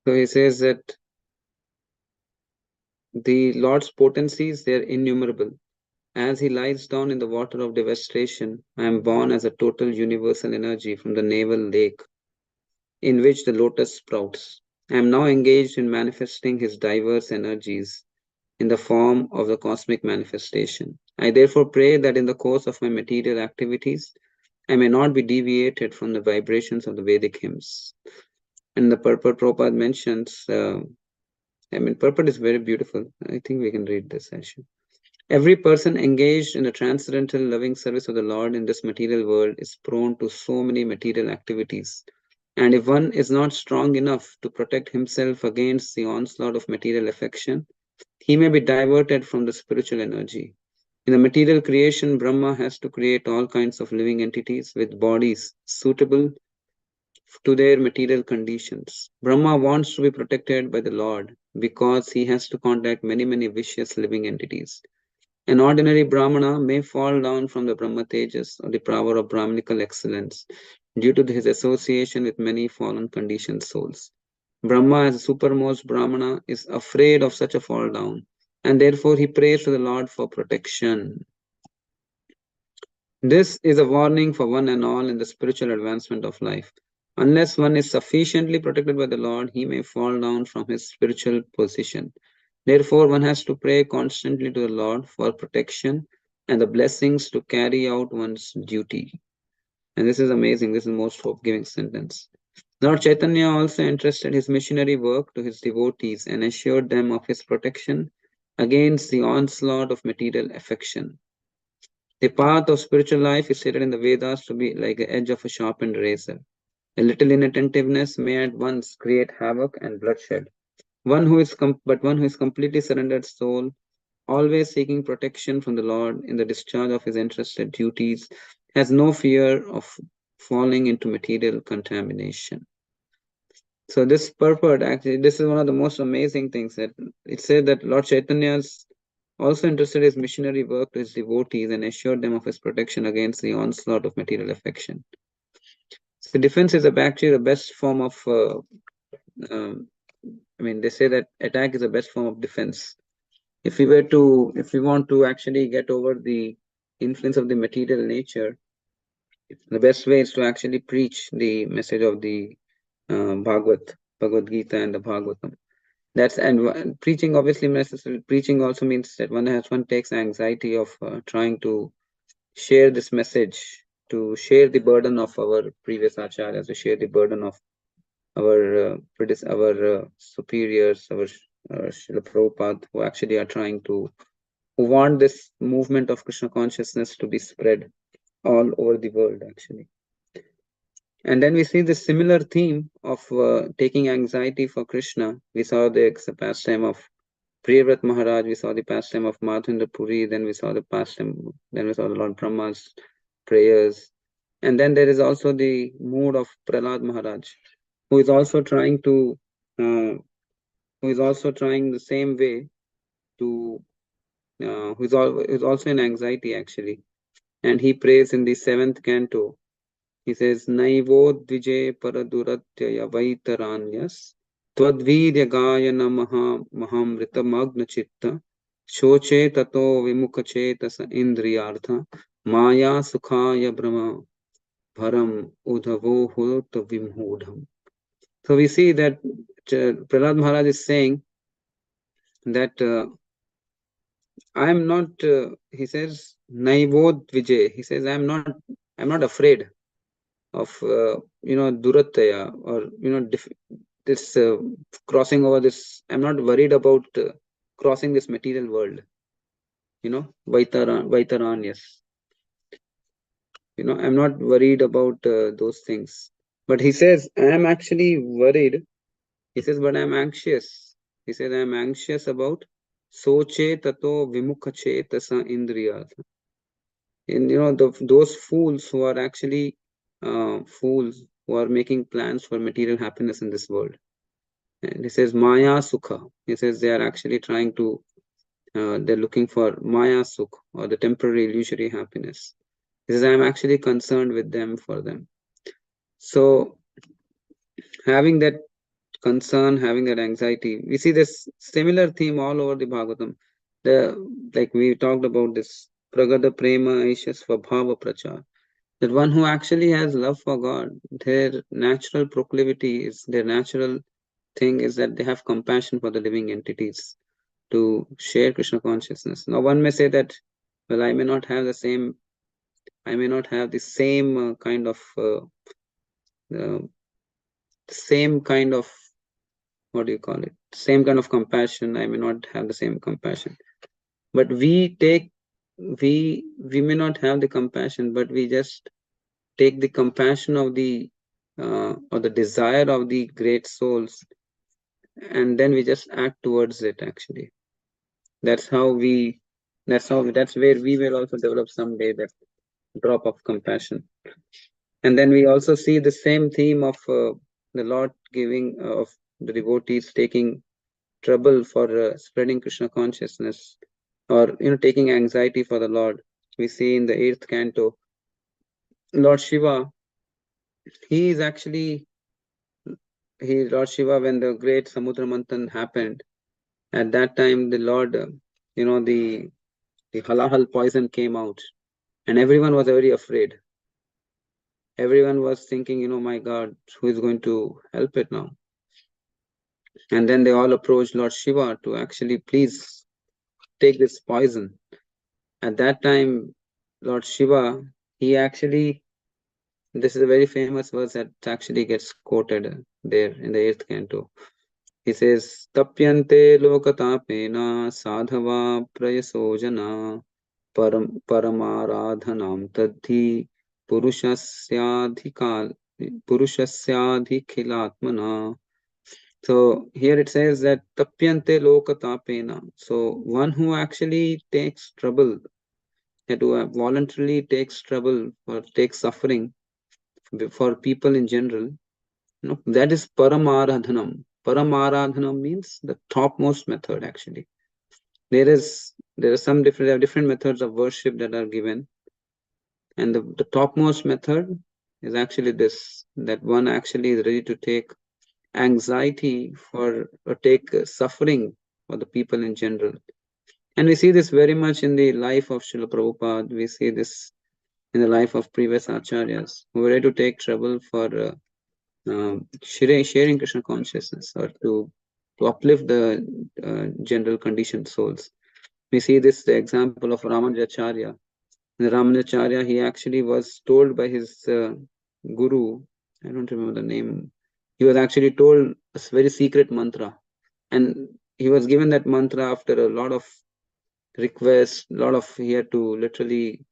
So he says that the Lord's potencies, they're innumerable. As he lies down in the water of devastation, I am born as a total universal energy from the navel lake in which the lotus sprouts. I am now engaged in manifesting his diverse energies in the form of the cosmic manifestation. I therefore pray that in the course of my material activities, I may not be deviated from the vibrations of the Vedic hymns. And the purport Prabhupada mentions, purport is very beautiful. I think we can read this actually. Every person engaged in the transcendental loving service of the Lord in this material world is prone to so many material activities. And if one is not strong enough to protect himself against the onslaught of material affection, he may be diverted from the spiritual energy. In the material creation, Brahma has to create all kinds of living entities with bodies suitable to their material conditions. Brahma wants to be protected by the Lord because he has to contact many vicious living entities. An ordinary Brahmana may fall down from the Brahma Tejas or the power of Brahminical excellence due to his association with many fallen conditioned souls. Brahma, as a supermost Brahmana, is afraid of such a fall down, and therefore he prays to the Lord for protection. This is a warning for one and all in the spiritual advancement of life. Unless one is sufficiently protected by the Lord, he may fall down from his spiritual position. Therefore, one has to pray constantly to the Lord for protection and the blessings to carry out one's duty. And this is amazing. This is the most hope-giving sentence. Lord Chaitanya also entrusted his missionary work to his devotees and assured them of his protection against the onslaught of material affection. The path of spiritual life is stated in the Vedas to be like the edge of a sharpened razor. A little inattentiveness may at once create havoc and bloodshed. But one who is completely surrendered soul, always seeking protection from the Lord in the discharge of his entrusted duties, has no fear of falling into material contamination. So this purport, actually, this is one of the most amazing things that it said that Lord Chaitanya's also entrusted his missionary work to his devotees and assured them of his protection against the onslaught of material affection. So defense is actually the best form of, they say that attack is the best form of defense. If we want to actually get over the influence of the material nature, the best way is to actually preach the message of the Bhagavad Gita and the Bhagavatam. Preaching obviously necessary. Preaching also means that one takes anxiety of trying to share this message, to share the burden of our previous acharyas, to share the burden of our superiors, our Srila Prabhupada, who actually are trying to, who want this movement of Krishna consciousness to be spread all over the world, actually. And then we see the similar theme of taking anxiety for Krishna. We saw the pastime of Priyavrat Maharaj, we saw the pastime of Madhavendra Puri, then we saw the Lord Brahma's prayers. And then there is also the mood of Prahlad Maharaj, who is also trying to, the same way to, who's also in anxiety actually. And he prays in the 7th canto. He says, Naivo Dvije Paraduratyaya Vaitaranyas Twadvirya Gayana Mahamrita Magna Chitta Shoche Tato Vimukachetasa Indriyartha Maya Sukhaya Brahma Bharam Udhavo Hurta Vimhudham. So we see that Prahlad Maharaj is saying that I am not, he says, Naivod Vijay. He says, I'm not afraid of, Durataya or, this crossing over this. I'm not worried about crossing this material world, Vaitaran, yes. I'm not worried about those things. But he says, I am actually worried He says, but I'm anxious. He says, I'm anxious about soche tato vimukhache tasa indriya. And those fools who are actually fools who are making plans for material happiness in this world. And he says, Maya Sukha. He says they are actually trying to, they're looking for Maya Sukha, or the temporary illusory happiness. He says, I'm actually concerned with them for them. So, having that concern, having that anxiety, we see this similar theme all over the Bhagavatam. Like we talked about this Pragada Prema Aisha Svabhava Prachar. That one who actually has love for God, their natural proclivity is, their natural thing is that they have compassion for the living entities to share Krishna consciousness. Now, one may say that, well, I may not have the uh, same kind of, what do you call it? Same kind of compassion. I may not have the same compassion. But we may not have the compassion, but we just take the compassion of or the desire of the great souls, and then we just act towards it. Actually, that's how we. That's where we will also develop someday that drop of compassion. And then we also see the same theme of the Lord giving of the devotees taking trouble for spreading Krishna consciousness, or taking anxiety for the Lord. We see in the 8th canto, Lord Shiva, he is actually Lord Shiva, when the great Samudra Manthan happened, at that time the Lord, the halahal poison came out, and everyone was very afraid. Everyone was thinking, my God, who is going to help it now? And then they all approached Lord Shiva to actually please take this poison. At that time, Lord Shiva, he actually, this is a very famous verse that actually gets quoted there in the 8th canto. He says, Tapyante lokatapena sadhava prayasojana paramaradhanam tadhi purushasyaadhikhilatmana. So here it says that tapyante lokatapena. So one who actually takes trouble, that who voluntarily takes trouble or takes suffering for people in general, that is paramaradhanam. Paramaradhanam means the topmost method. Actually, there are some different methods of worship that are given, and the topmost method is actually this, that one actually is ready to take anxiety for, or take suffering for the people in general. And we see this very much in the life of Srila Prabhupada. We see this in the life of previous acharyas who were ready to take trouble for sharing Krishna consciousness, or to uplift the general conditioned souls. We see this the example of Ramanujacharya. Ramanujacharya, he actually was told by his guru, I don't remember the name, he was actually told a very secret mantra. And he was given that mantra after a lot of requests, he had to literally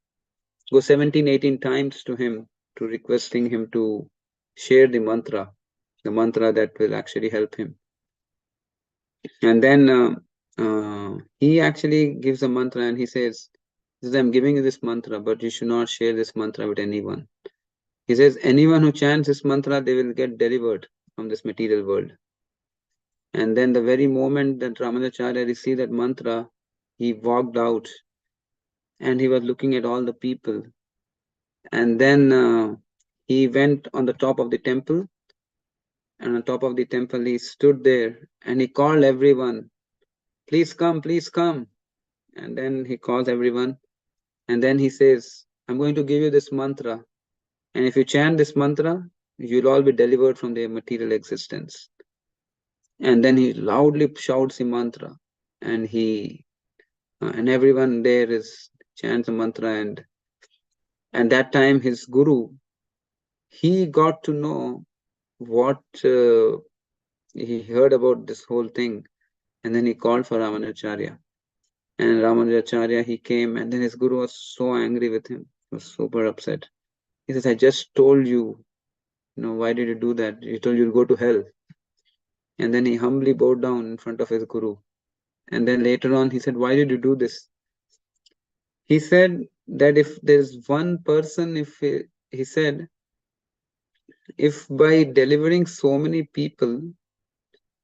go 17, 18 times to him to requesting him to share the mantra that will actually help him. And then he actually gives a mantra, and he says, I'm giving you this mantra, but you should not share this mantra with anyone. He says, anyone who chants this mantra, they will get delivered from this material world. And then the very moment that Ramanujacharya received that mantra, he walked out and he was looking at all the people. And then he went on the top of the temple, and on top of the temple he stood there and he called everyone, please come, please come. And then he calls everyone, and then he says, I'm going to give you this mantra, and if you chant this mantra, you'll all be delivered from their material existence. And then he loudly shouts the mantra, and and everyone there is chants the mantra. And that time his guru, he got to know what he heard about this whole thing, and then he called for Ramanujacharya. And Ramanujacharya, he came, and then his guru was so angry with him. He was super upset. He says, I just told you, why did you do that? He told you to go to hell. And then he humbly bowed down in front of his guru. And then later on, he said, "Why did you do this?" He said that if there's one person, he said, if by delivering so many people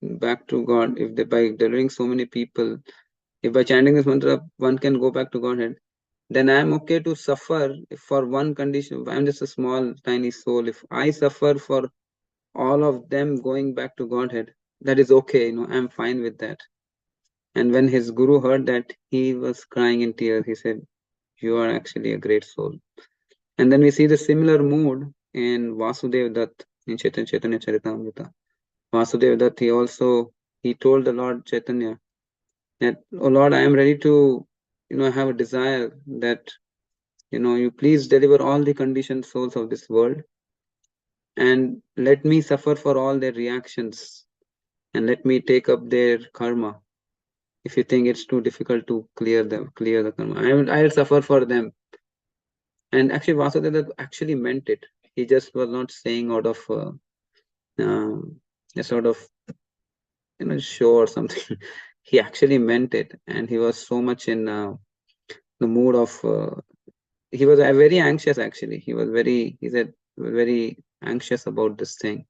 back to God, if they, by delivering so many people, if by chanting this mantra, one can go back to Godhead, then I am okay to suffer for one condition. I'm just a small, tiny soul. If I suffer for all of them going back to Godhead, that is okay. I'm fine with that. And when his guru heard that, he was crying in tears. He said, "You are actually a great soul." And then we see the similar mood in Vasudev Dutt in Chaitanya Charitamrita. Vasudev Dutt, he told the Lord Chaitanya that, "Oh Lord, I am ready to, have a desire that, you please deliver all the conditioned souls of this world and let me suffer for all their reactions and let me take up their karma. If you think it's too difficult to clear the karma, I'll suffer for them." And actually, Vasudeva actually meant it. He just was not saying out of a sort of show or something. He actually meant it, and he was so much in the mood of. He was very anxious. Actually, he said very anxious about this thing.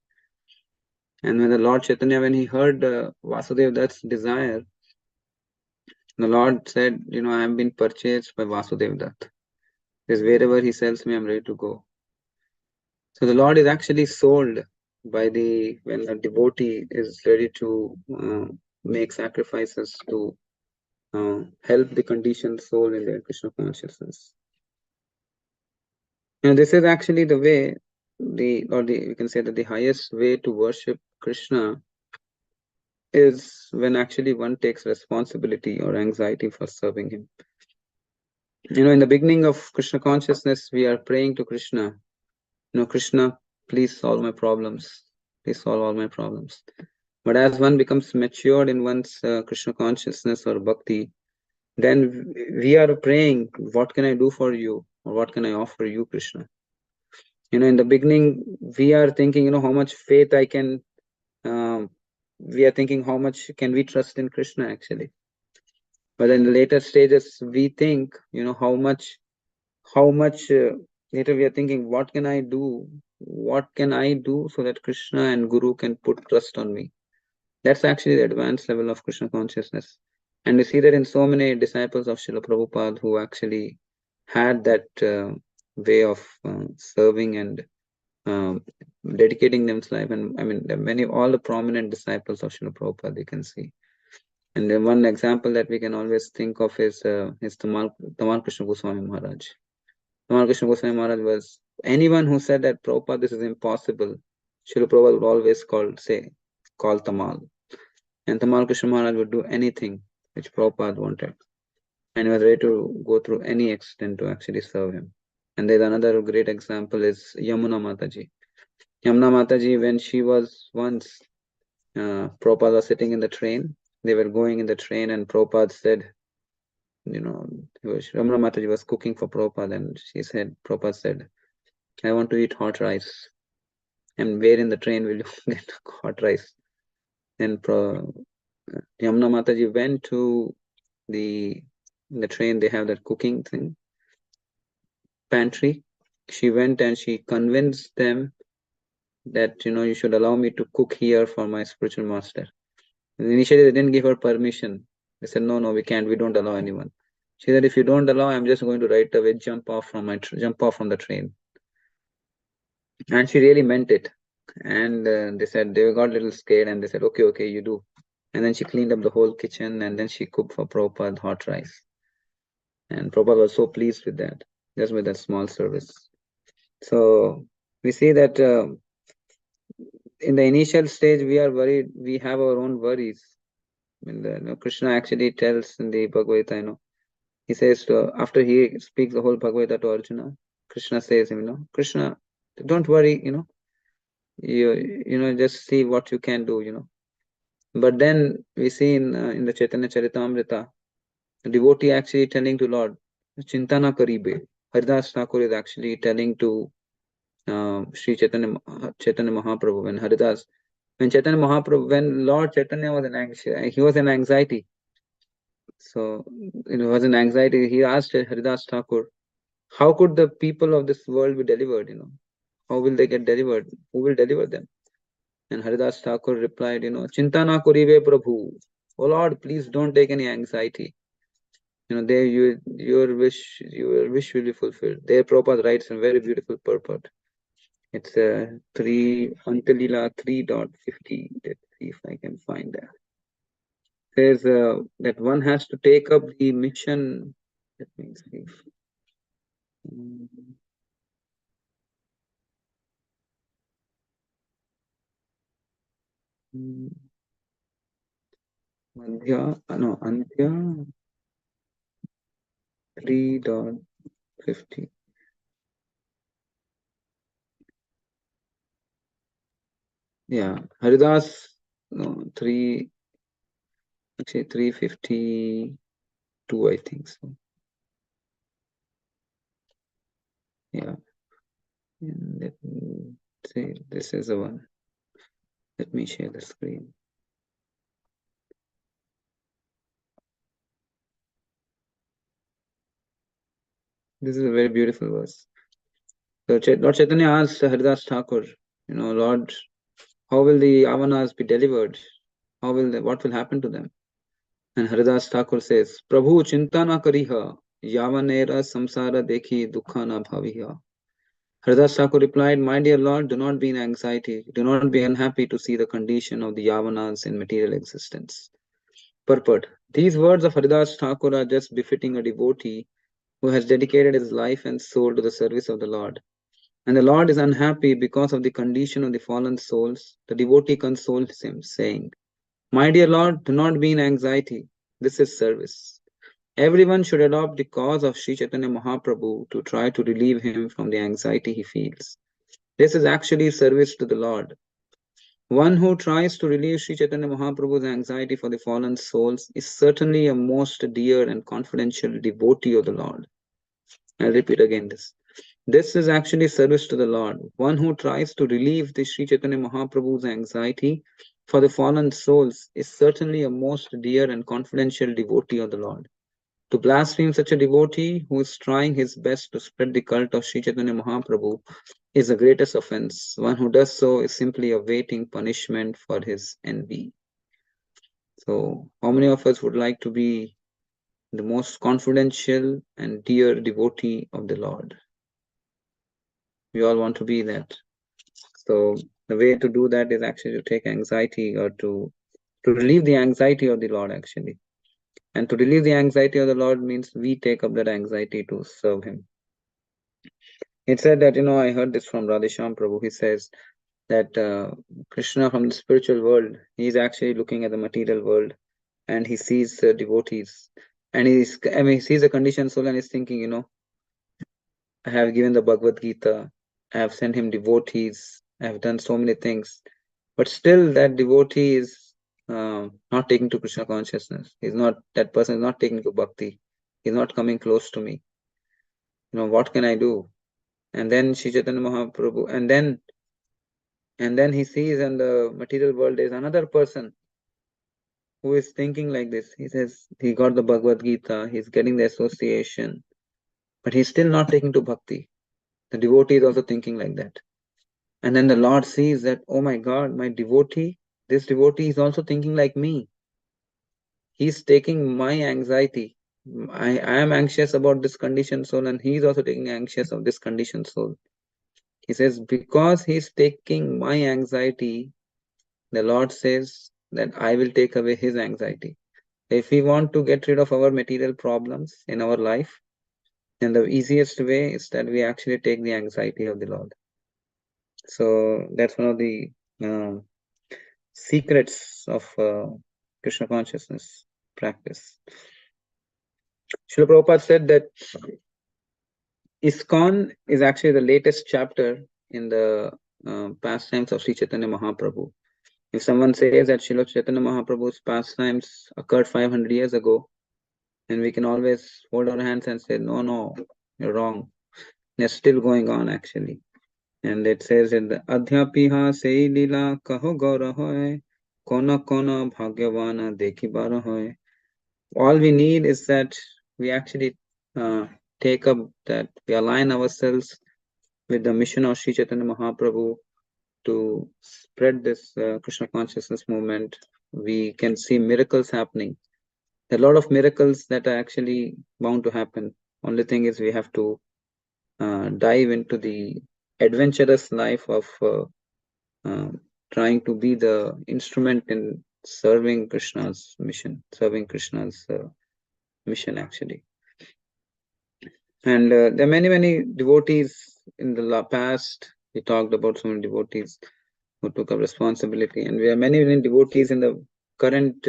And when the Lord Chaitanya, when he heard Vasudeva Dutt's desire, the Lord said, "I have been purchased by Vasudeva Dutt. Because wherever he sells me, I'm ready to go." So the Lord is actually sold when a devotee is ready to make sacrifices to help the conditioned soul in their Krishna consciousness. This is actually the way, we can say that the highest way to worship Krishna is when actually one takes responsibility or anxiety for serving him. In the beginning of Krishna consciousness, we are praying to Krishna. Krishna, please solve my problems. Please solve all my problems. But as one becomes matured in one's Krishna consciousness or bhakti, then we are praying, what can I do for you? Or what can I offer you, Krishna? In the beginning, we are thinking, how much faith I can, we are thinking how much can we trust in Krishna actually. But in the later stages, we think, how much later we are thinking, what can I do? What can I do so that Krishna and Guru can put trust on me? That's actually the advanced level of Krishna consciousness. And we see that in so many disciples of Srila Prabhupada who actually had that way of serving and dedicating themselves. And I mean, all the prominent disciples of Srila Prabhupada, you can see. And then one example that we can always think of is Tamal Krishna Goswami Maharaj. Tamal Krishna Goswami Maharaj was, anyone who said that Prabhupada, this is impossible, Srila Prabhupada would always call Tamal. And Tamal Krishna Maharaj would do anything which Prabhupada wanted. And he was ready to go through any extent to actually serve him. And there's another great example is Yamuna Mataji. Yamuna Mataji, when she was once, Prabhupada was sitting in the train. They were going in the train and Prabhupada said, Yamuna Mataji was cooking for Prabhupada and Prabhupada said, "I want to eat hot rice." "And where in the train will you get hot rice?" Then Yamuna Mataji went to in the train, they have that cooking thing, pantry. She went and she convinced them that, you should allow me to cook here for my spiritual master. And initially, they didn't give her permission. They said, no, we can't. We don't allow anyone. She said, if you don't allow, I'm just going to right away jump off from the train. And she really meant it. And they got a little scared and they said, okay, you do. And then she cleaned up the whole kitchen and then she cooked for Prabhupada hot rice. And Prabhupada was so pleased with that, just with that small service. So we see that in the initial stage, we are worried, we have our own worries. I mean, Krishna actually tells in the Bhagavad Gita, he says, after he speaks the whole Bhagavad Gita to Arjuna, Krishna says, Krishna, don't worry, you just see what you can do. But then we see in the Chaitanya Charitamrita, the devotee actually telling to Lord, Chintana Karibe. Haridas Thakur is actually telling to Sri Chaitanya Mahaprabhu and Haridas, When Chaitanya Mahaprabhu, when Lord Chaitanya was he was in anxiety. So it was an anxiety. He asked Haridas Thakur, how could the people of this world be delivered? How will they get delivered? Who will deliver them? And Haridas Thakur replied, Chinta na korive Prabhu. Oh Lord, please don't take any anxiety. There your wish will be fulfilled. There Prabhupada writes a very beautiful purport. It's 3 Antalila 3.50. Let's see if I can find that. Says that one has to take up the mission. Let me see. Antya 3.50. Yeah, Haridas, no, 352, I think so. Yeah. And let me say, this is the one. Let me share the screen. This is a very beautiful verse. So Lord Chaitanya asked Haridas Thakur, Lord, how will the Avanas be delivered? What will happen to them? And Haridas Thakur says, Prabhu chinta na kariha, yavanera samsara dekhi dukha na bhaviha. Haridas Thakur replied, my dear Lord, do not be in anxiety, do not be unhappy to see the condition of the Yavanas in material existence. Purport. These words of Haridas Thakur are just befitting a devotee who has dedicated his life and soul to the service of the Lord. And the Lord is unhappy because of the condition of the fallen souls. The devotee consoles him, saying, my dear Lord, do not be in anxiety. This is service. Everyone should adopt the cause of Sri Chaitanya Mahaprabhu to try to relieve him from the anxiety he feels. This is actually service to the Lord. One who tries to relieve Sri Chaitanya Mahaprabhu's anxiety for the fallen souls is certainly a most dear and confidential devotee of the Lord. I'll repeat again this. This is actually service to the Lord. One who tries to relieve the Sri Chaitanya Mahaprabhu's anxiety for the fallen souls is certainly a most dear and confidential devotee of the Lord. To blaspheme such a devotee who is trying his best to spread the cult of Sri Chaitanya Mahaprabhu is the greatest offense. One who does so is simply awaiting punishment for his envy. So, how many of us would like to be the most confidential and dear devotee of the Lord? We all want to be that. So, the way to do that is actually to take anxiety or to relieve the anxiety of the Lord, actually. And to relieve the anxiety of the Lord means we take up that anxiety to serve Him. It said that, I heard this from Radhesham Prabhu. He says that Krishna from the spiritual world, he's actually looking at the material world and he sees devotees and he sees a conditioned soul and he's thinking, I have given the Bhagavad Gita, I have sent him devotees, I have done so many things, but still that devotee is not taking to Krishna consciousness. That person is not taking to bhakti. He's not coming close to me. What can I do? And then Sri Chaitanya Mahaprabhu, and then he sees in the material world there is another person who is thinking like this. He says he got the Bhagavad Gita, he's getting the association, but he's still not taking to bhakti. The devotee is also thinking like that. And then the Lord sees that, oh my God, this devotee is also thinking like me. He's taking my anxiety. I am anxious about this conditioned soul, and he's also taking anxious of this conditioned soul. He says, because he's taking my anxiety, the Lord says that I will take away his anxiety. If we want to get rid of our material problems in our life, then the easiest way is that we actually take the anxiety of the Lord. So that's one of the secrets of Krishna consciousness practice. Srila Prabhupada said that ISKCON is actually the latest chapter in the pastimes of Sri Chaitanya Mahaprabhu. If someone says that Srila Chaitanya Mahaprabhu's pastimes occurred 500 years ago, then we can always hold our hands and say, no, you're wrong. They're still going on, actually. And it says in the Adhyapiha sei lila kaho gaura hoy, kona kona bhagyavana dekhi bara hoy. All we need is that we actually take up that, we align ourselves with the mission of Sri Chaitanya Mahaprabhu to spread this Krishna consciousness movement. We can see miracles happening. There are a lot of miracles that are actually bound to happen. Only thing is we have to dive into the adventurous life of trying to be the instrument in serving Krishna's mission, serving Krishna's mission actually. And there are many devotees in the past. We talked about so many devotees who took up responsibility, and we have many devotees in the current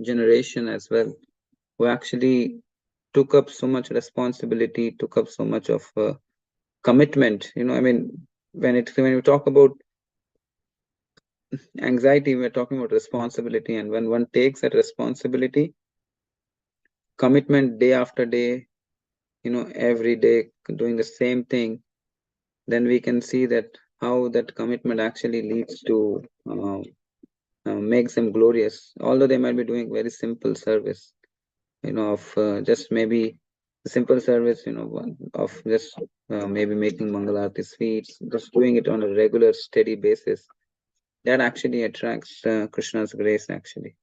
generation as well, who actually took up so much responsibility, took up so much of commitment. I mean, when we talk about anxiety, we're talking about responsibility, and when one takes that responsibility, commitment day after day, every day doing the same thing, then we can see that how that commitment actually leads to makes them glorious, although they might be doing very simple service, of just maybe a simple service, of just maybe making Mangalarti sweets, just doing it on a regular, steady basis. That actually attracts Krishna's grace, actually.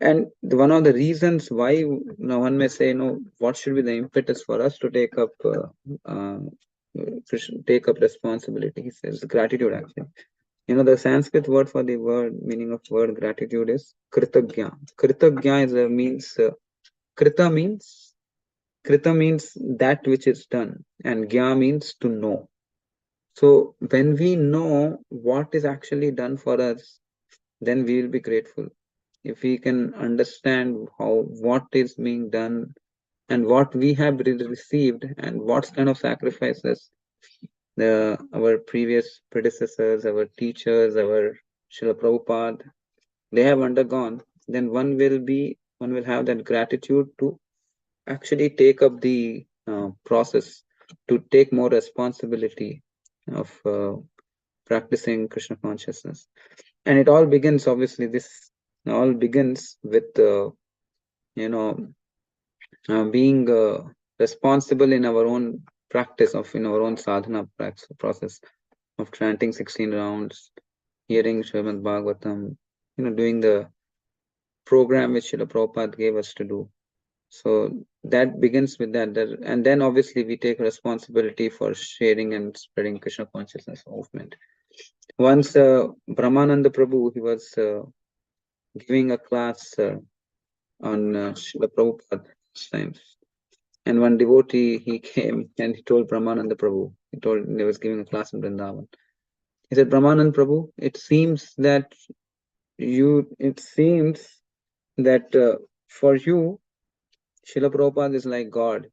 And one of the reasons why, one may say, what should be the impetus for us to take up responsibility? He says gratitude, actually. The Sanskrit word for the meaning of word gratitude is kritagya. Kritagya krita means that which is done, and gya means to know. So when we know what is actually done for us, then we will be grateful. If we can understand what is being done and what we have received and what kind of sacrifices our previous predecessors, our teachers, our Srila Prabhupada, they have undergone, then one will have that gratitude to actually take up the process, to take more responsibility of practicing Krishna consciousness. And it all begins, obviously, this all begins with, being responsible in our own practice in our own sadhana process of chanting 16 rounds, hearing Srimad Bhagavatam, doing the program which Srila Prabhupada gave us to do. So that begins with that. And then obviously we take responsibility for sharing and spreading Krishna consciousness movement. Once Brahmananda Prabhu, he was giving a class on Srila Prabhupada times. And one devotee, he came and he told Brahmananda Prabhu, he was giving a class in Vrindavan. He said, Brahmananda Prabhu, it seems that for you, Srila Prabhupada is like God.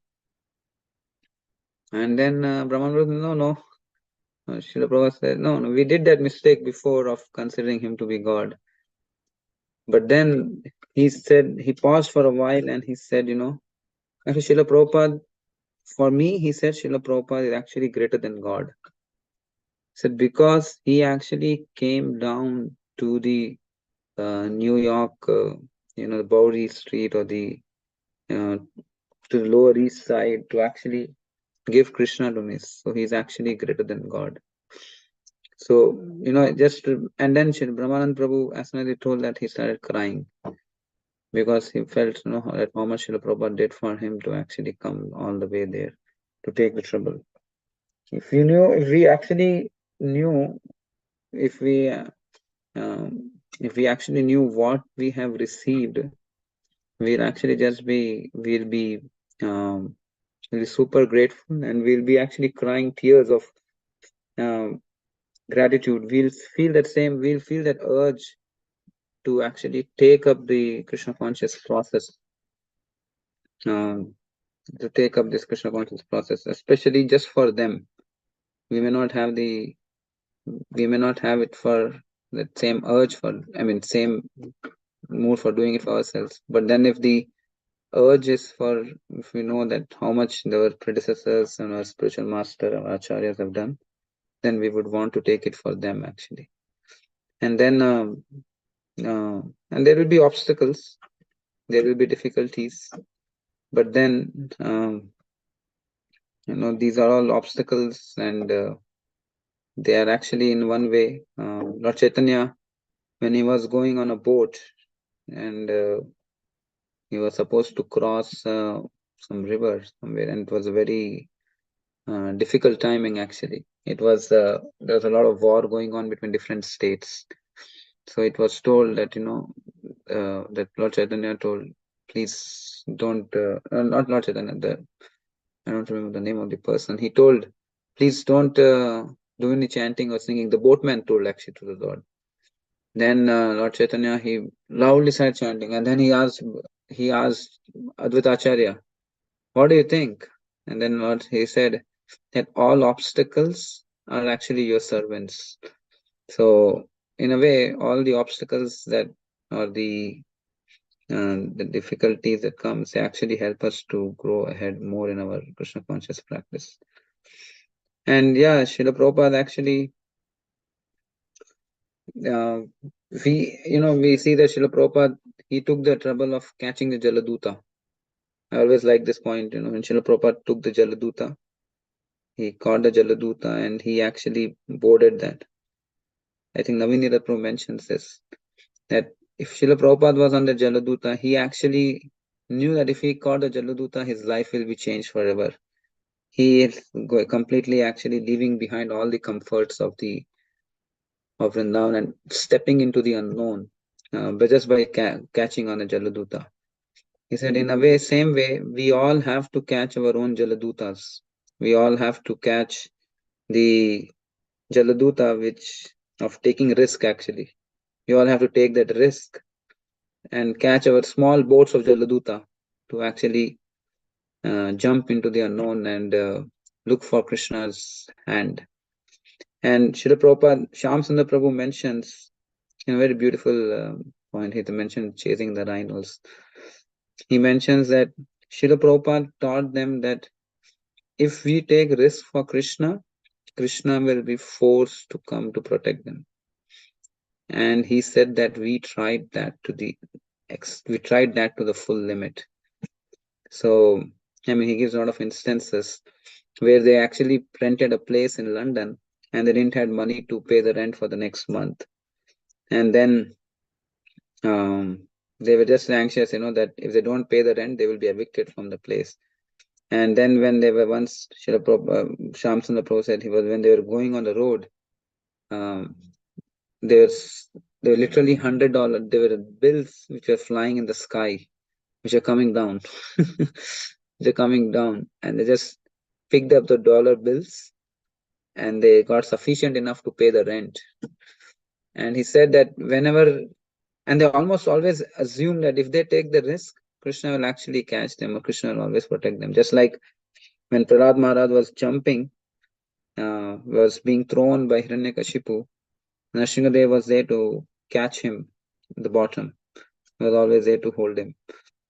And then Brahmananda Prabhu, no. Srila Prabhupada said, no, we did that mistake before of considering him to be God. But then he paused for a while and he said, actually Srila Prabhupada, for me, he said Srila Prabhupada is actually greater than God. He said because he actually came down to the New York, the Bowery Street or the to the Lower East Side to actually give Krishna to me. So he's actually greater than God. So, and then Brahmanand Prabhu, as soon as he told that, he started crying because he felt, that how much Srila Prabhupada did for him to actually come all the way there to take the trouble. If we actually knew, if we actually knew what we have received, we'll be super grateful, and we'll be actually crying tears of gratitude. We'll feel that urge to actually take up the Krishna conscious process, to take up this Krishna conscious process, especially just for them. We may not have it for that same urge same mood for doing it for ourselves. But then if the urge is if we know that how much our predecessors and our spiritual master, our acharyas have done, then we would want to take it for them actually. And then and there will be obstacles, there will be difficulties, but then these are all obstacles, and they are actually in one way. Lord Chaitanya, when he was going on a boat, and he was supposed to cross some river somewhere, and it was a very difficult timing actually. It was there was a lot of war going on between different states. So it was told that that Lord Chaitanya told, please don't not Lord Chaitanya, I don't remember the name of the person. He told, please don't do any chanting or singing. The boatman told actually to the Lord. Then Lord Chaitanya, he loudly started chanting, and then he asked Advaita Acharya, what do you think? And then Lord, he said that all obstacles are actually your servants. So in a way, all the obstacles that or the difficulties that comes, they actually help us to grow ahead more in our Krishna conscious practice. And yeah, Srila Prabhupada actually, we see that Srila Prabhupada, he took the trouble of catching the Jaladuta. I always like this point, when Srila Prabhupada took the Jaladuta, he caught the Jaladuta and he actually boarded that. I think Naveen Prabhu mentions this, that if Srila Prabhupada was on the Jaladuta, he actually knew that if he caught the Jaladuta, his life will be changed forever. He is completely actually leaving behind all the comforts of Vrindavan and stepping into the unknown, but just by catching on a Jaladuta. He said, in a way, same way, we all have to catch our own Jaladutas. We all have to catch the Jaladuta of taking risk actually. We all have to take that risk and catch our small boats of Jaladuta to actually jump into the unknown and look for Krishna's hand. And Srila Prabhupada, Shyam Sundar Prabhu mentions in a very beautiful point, he mentioned chasing the rhinos. He mentions that Srila Prabhupada taught them that if we take risk for Krishna, Krishna will be forced to come to protect them. And he said that we tried that to the full limit. So, he gives a lot of instances where they actually rented a place in London and they didn't have money to pay the rent for the next month. And then they were just anxious, that if they don't pay the rent, they will be evicted from the place. And then when they were once, Shyam Sundar Prabhu said when they were going on the road, there were literally $100. There were bills which were flying in the sky, which are coming down. They're coming down, and they just picked up the dollar bills, and they got sufficient enough to pay the rent. And he said that and they almost always assume that if they take the risk, Krishna will actually catch them, or Krishna will always protect them. Just like when Prahlad Maharaj was jumping, was being thrown by Hiranyakashipu, Nrsimhadev was there to catch him at the bottom. He was always there to hold him,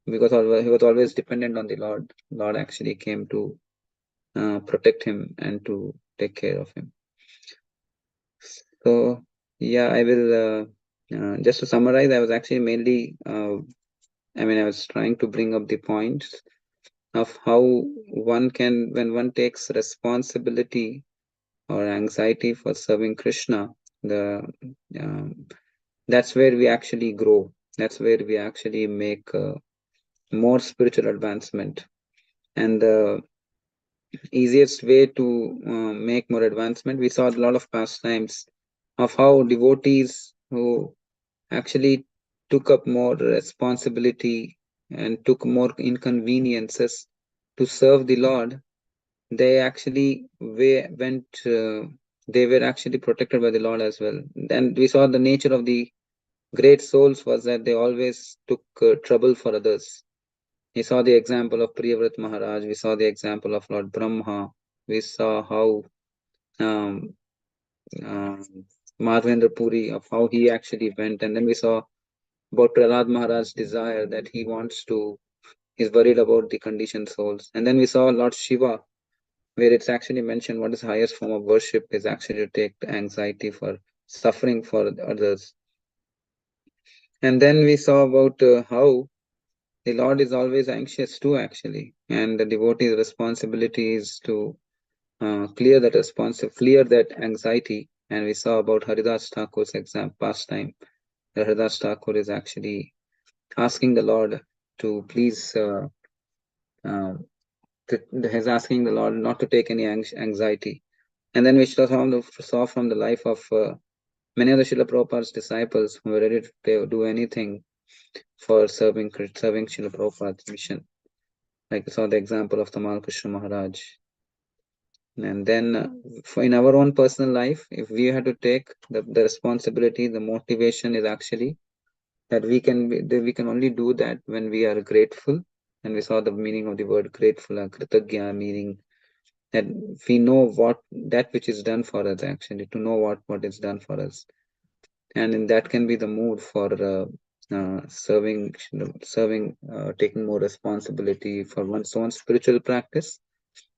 because he was always dependent on the Lord. Lord actually came to protect him and to take care of him. So yeah, I will just to summarize, I was actually mainly I was trying to bring up the points of how one can, when one takes responsibility or anxiety for serving Krishna, that's where we actually grow. That's where we actually make more spiritual advancement. And the easiest way to make more advancement, we saw a lot of pastimes of how devotees who actually took up more responsibility and took more inconveniences to serve the Lord, they actually went, they were actually protected by the Lord as well. And we saw the nature of the great souls was that they always took trouble for others. We saw the example of Priyavrat Maharaj, we saw the example of Lord Brahma, we saw how Madhavendra Puri, of how he actually went, and then we saw about Prahlad Maharaj's desire that he's worried about the conditioned souls. And then we saw Lord Shiva, where it's actually mentioned what is the highest form of worship is actually to take the anxiety for suffering for others. And then we saw about how the Lord is always anxious too, actually, and the devotee's responsibility is to clear that anxiety. And we saw about Haridas Thakur's pastime. Haridas Thakur is actually asking the Lord to please, uh, he's asking the Lord not to take any anxiety. And then we saw from the life of many of the Srila Prabhupada's disciples who were ready to do anything for serving Srila Prabhupada's mission. Like we saw the example of Tamal Krishna Maharaj. And then in our own personal life, if we had to take the responsibility, the motivation is actually that we can only do that when we are grateful. And we saw the meaning of the word grateful, kritagya, meaning that we know what that which is done for us, actually, to know what is done for us. And in that can be the mood for serving, taking more responsibility for one's own spiritual practice,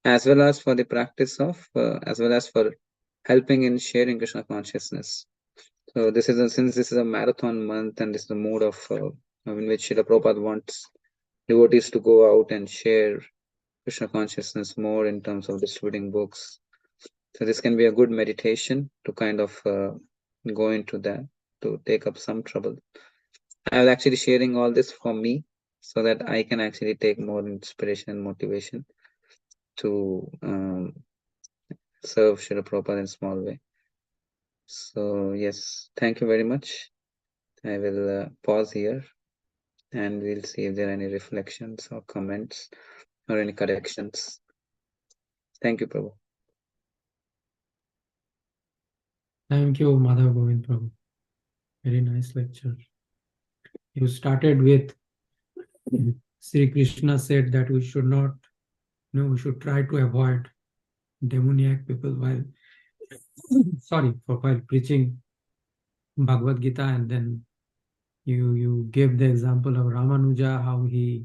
as well as for the practice of, as well as for helping in sharing Krishna consciousness. So since this is a marathon month, and this is the mood of in which Srila Prabhupada wants devotees to go out and share Krishna consciousness more in terms of distributing books. So this can be a good meditation to kind of go into that, to take up some trouble. I was actually sharing all this for me so that I can actually take more inspiration and motivation to serve Srila Prabhupada in a small way. So yes, thank you very much. I will pause here and we'll see if there are any reflections or comments or any corrections. Thank you, Prabhu. Thank you, Madhava Govind Prabhu. Very nice lecture. You started with Sri Krishna said that we should not, we should try to avoid demoniac people while while preaching Bhagavad Gita, and then you gave the example of Ramanuja, how he,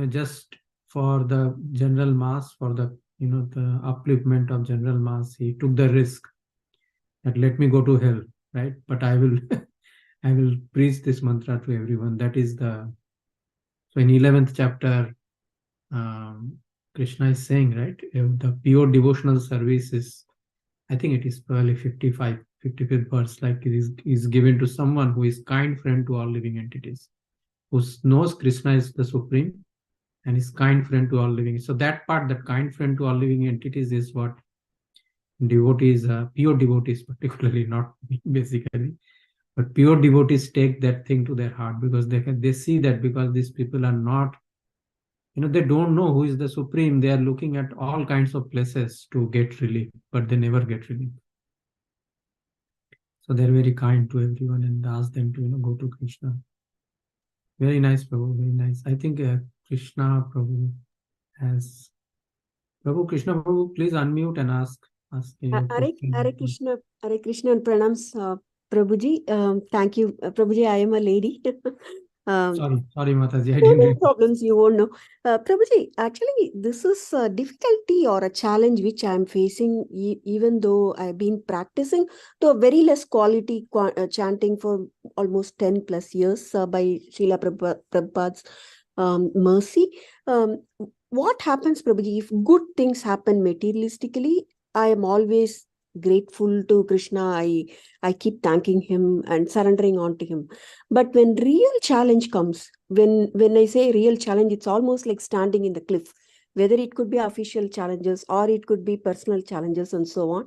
just for the general mass, for the the upliftment of general mass, he took the risk that let me go to hell, right? But I will I will preach this mantra to everyone. That is the so in 11th chapter, Krishna is saying, right, the pure devotional service is, I think it is probably 55th verse, like it is given to someone who is kind friend to all living entities, who knows Krishna is the supreme and is kind friend to all living. So that part, that kind friend to all living entities, is what devotees, pure devotees particularly, not me basically, but pure devotees take that thing to their heart, because they see that because these people are not, they don't know who is the supreme. They are looking at all kinds of places to get relief, but they never get relief. So they're very kind to everyone and ask them to go to Krishna. Very nice, Prabhu. Very nice. I think Krishna Prabhu has Prabhu. Krishna Prabhu, please unmute and ask your question. Hare Krishna and pranams, Prabhuji. Thank you, Prabhuji. I am a lady. Sorry, Mataji. I No, didn't no read. problems. You won't know. Prabhuji, actually, this is a difficulty or a challenge which I'm facing, even though I've been practicing to a very less quality chanting for almost 10 plus years by Srila Prabhupada's mercy. What happens, Prabhuji, if good things happen materialistically? I am always grateful to Krishna. I keep thanking him and surrendering on to him. But when real challenge comes, when I say real challenge, it's almost like standing in the cliff, whether it could be official challenges or it could be personal challenges and so on.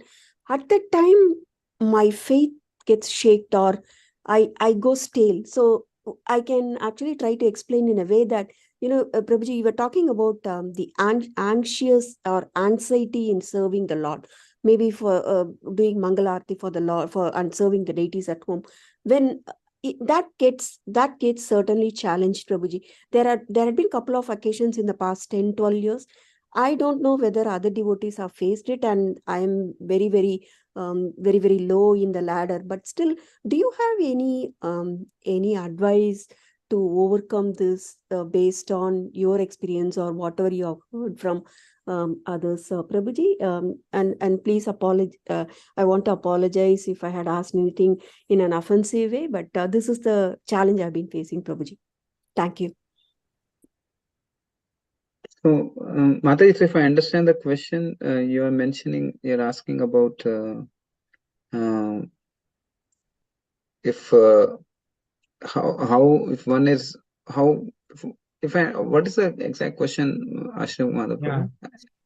At that time, my faith gets shaked, or I go stale. So I can actually try to explain in a way that, Prabhuji, you were talking about the anxious or anxiety in serving the Lord, maybe for doing Mangalarti for the Lord, and serving the deities at home. When that gets certainly challenged, Prabhuji. There have been a couple of occasions in the past 10-12 years. I don't know whether other devotees have faced it, and I am very, very, very low in the ladder. But still, do you have any advice to overcome this based on your experience or whatever you have heard from others. Prabhuji, and please apologize. I want to apologize if I had asked anything in an offensive way, but this is the challenge I've been facing, Prabhuji. Thank you. So, Mataji, if I understand the question, you're asking about if how if one is how if I what is the exact question, Ashram Madhav Yeah. Prabhu?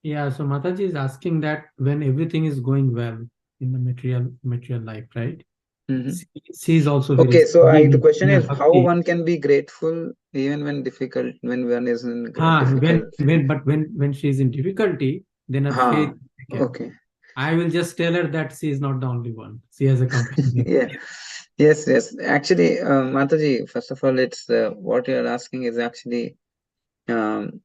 Yeah, so Mataji is asking that when everything is going well in the material life, right? Mhm. She is also very Okay, so the strong question in a is how bhakti. one can be grateful even when one is in When difficult. when she is in difficulty, then her faith Ah, is taken. okay. I will just tell her that she is not the only one. She has a companion. Yeah. Yes. Actually, Mataji, first of all, it's what you're asking is actually um,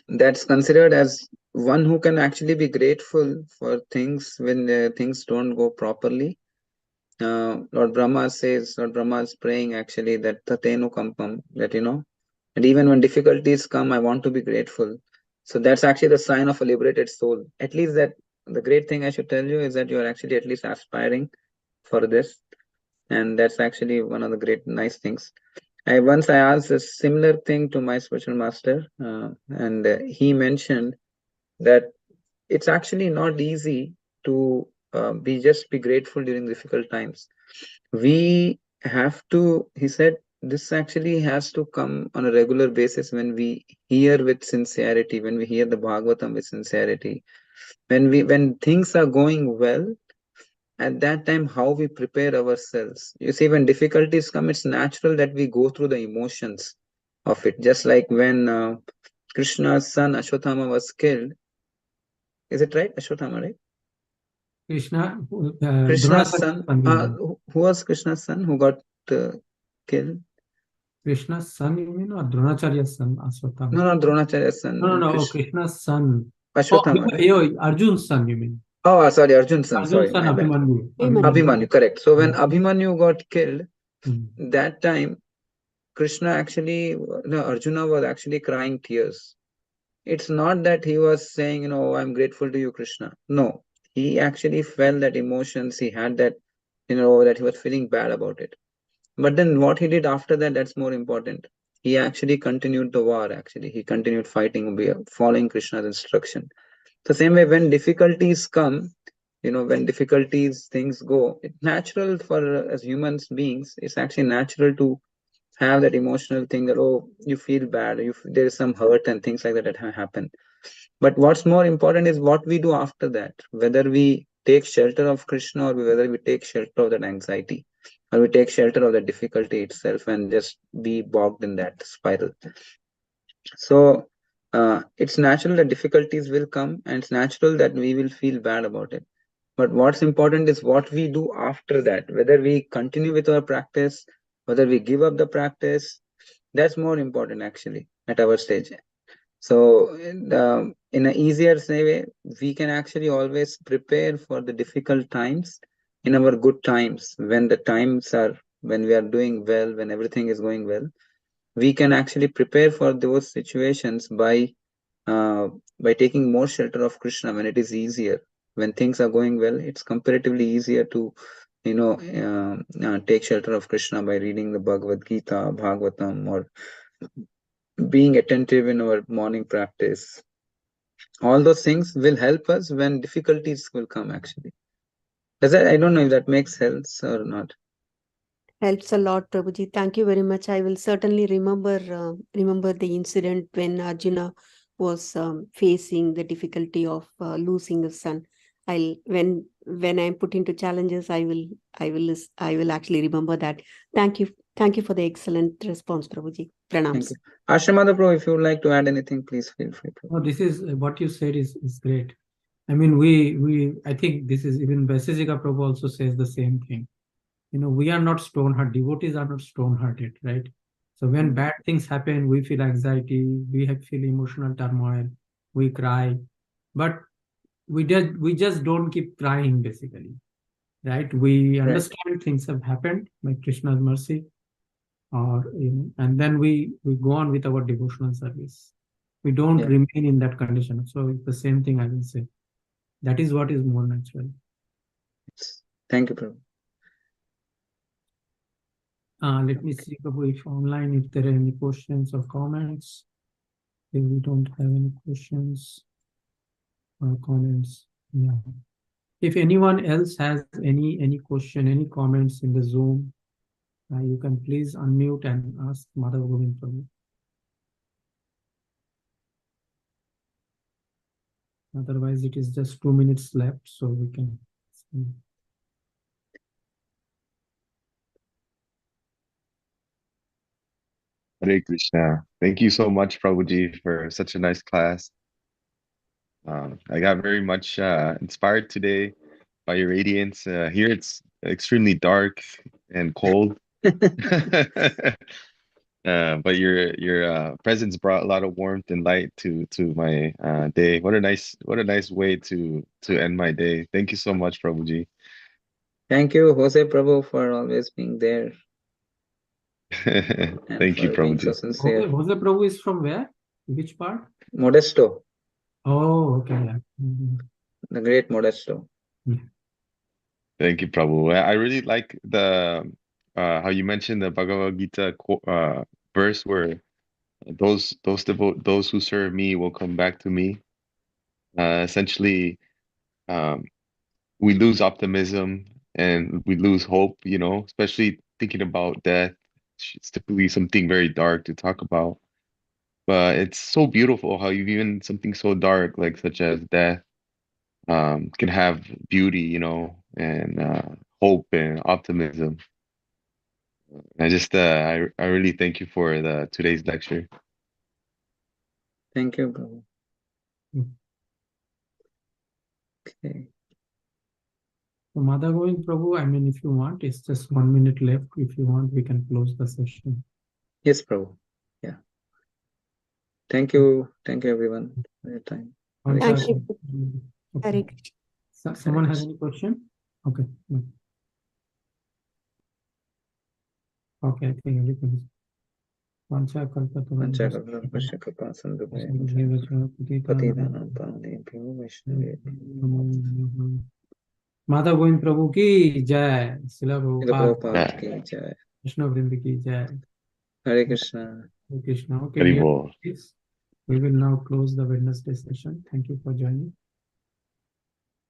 that's considered as one who can actually be grateful for things when things don't go properly. Lord Brahma is praying actually that Tatenu Kampam, that and even when difficulties come, I want to be grateful. So that's actually the sign of a liberated soul. At least that the great thing I should tell you is that you are actually at least aspiring for this. And that's actually one of the great nice things. I asked a similar thing to my spiritual master, and he mentioned that it's actually not easy to be grateful during difficult times. We have to, he said, this actually has to come on a regular basis when we hear with sincerity, when we hear the Bhagavatam with sincerity, when things are going well. At that time, how we prepare ourselves. You see, when difficulties come, it's natural that we go through the emotions of it. Just like when Krishna's son Ashwatthama was killed. Is it right? Ashwatthama, right? Krishna, Krishna's Dronacharya son. son, you mean? Who was Krishna's son who got killed? Krishna's son, you mean, or Dronacharya's son, Aswatthama? No, not Dronacharya's No, son. oh, Krishna's son. Oh, Ashwatthama, right? Arjun's son, you mean? Oh, sorry, Arjun's son. Arjun's Sorry, son, my bad. Abhimanyu. Abhimanyu. Abhimanyu, correct. So when Mm, Abhimanyu got killed, mm. that time Krishna actually, no, Arjuna was actually crying tears. It's not that he was saying, I'm grateful to you, Krishna. No, he actually felt that emotions. He had that, that he was feeling bad about it. But then what he did after that, that's more important. He actually continued the war, actually. He continued fighting, following Krishna's instruction. The same way, when difficulties come, when difficulties, things go, it's natural for as humans beings, it's actually natural to have that emotional thing that, oh, you feel bad, there is some hurt and things like that that happen. But what's more important is what we do after that, whether we take shelter of Krishna or whether we take shelter of that anxiety or we take shelter of the difficulty itself and just be bogged in that spiral. So it's natural that difficulties will come and it's natural that we will feel bad about it. But what's important is what we do after that, whether we continue with our practice, whether we give up the practice. That's more important actually at our stage. So, in an easier way, we can actually always prepare for the difficult times in our good times. When we are doing well, when everything is going well, we can actually prepare for those situations uh, by taking more shelter of Krishna when it is easier. When things are going well, it's comparatively easier to, take shelter of Krishna by reading the Bhagavad Gita, Bhagavatam, or being attentive in our morning practice. All those things will help us when difficulties will come actually. I don't know if that makes sense or not. Helps a lot, Prabhuji. Thank you very much. I will certainly remember the incident when Arjuna was facing the difficulty of losing his son. I'll when I'm put into challenges, I will actually remember that. Thank you for the excellent response, Prabhuji. Thank Pranams. you. Ashramada Pro, if you would like to add anything, please feel free to. No, this is what you said is great. I mean, I think this is even Vaisesika Prabhu also says the same thing. We are not stone-hearted. Devotees are not stone-hearted, right? So when bad things happen, we feel anxiety, feel emotional turmoil, we cry, but we just don't keep crying, basically, right? We Right. understand things have happened by Krishna's mercy, and then we go on with our devotional service. We don't Yeah. remain in that condition. So it's the same thing I will say. That is what is more natural. Thank you, Prabhu. Let me see, Prabhu, if online, if there are any questions or comments. If we don't have any questions or comments, yeah. If anyone else has any question, any comments in the Zoom, you can please unmute and ask Madhava Govind Prabhu. Otherwise, it is just 2 minutes left, so we can. Hare Krishna. Thank you so much, Prabhuji, for such a nice class. I got very much inspired today by your radiance. Here it's extremely dark and cold. But your presence brought a lot of warmth and light to my day. What a nice way to end my day. Thank you so much, Prabhuji. Thank you, Jose Prabhu, for always being there. Thank you, for being so Prabhuji. sincere. Jose Prabhu is from where? Which part? Modesto, Oh, okay. Yeah. Mhm. the great Modesto. Thank you, Prabhu. I really like the how you mentioned the Bhagavad Gita verse where those who serve me will come back to me. Essentially, um, we lose optimism and we lose hope, especially thinking about death. It's typically something very dark to talk about. But it's so beautiful how even something so dark, like such as death, can have beauty, and hope and optimism. I just, I really thank you for today's lecture. Thank you, Prabhu. Mm. Okay. So Madhava Govind Prabhu, I mean, if you want, it's just 1 minute left. If you want, we can close the session. Yes, Prabhu. Yeah. Thank you. Thank you, everyone, for your time. Hare Thank Krishna. you. Okay. Hare Krishna. Someone has Krishna. any question? Okay. No. Okay, I think everything is. Vancha kalpatarubhyascha Panchakalpasya Kripasandhubhaya Vacha Patitanam Pavanebhyo Vaishnavebhyo. Madhava Govind Prabhu ki jai, Srila Prabhupada, Prabhupada ki jai. Krishna Vrinda ki jai. Hare Krishna. Hare Krishna. Okay, Very dear well. friends, we will now close the Wednesday session. Thank you for joining.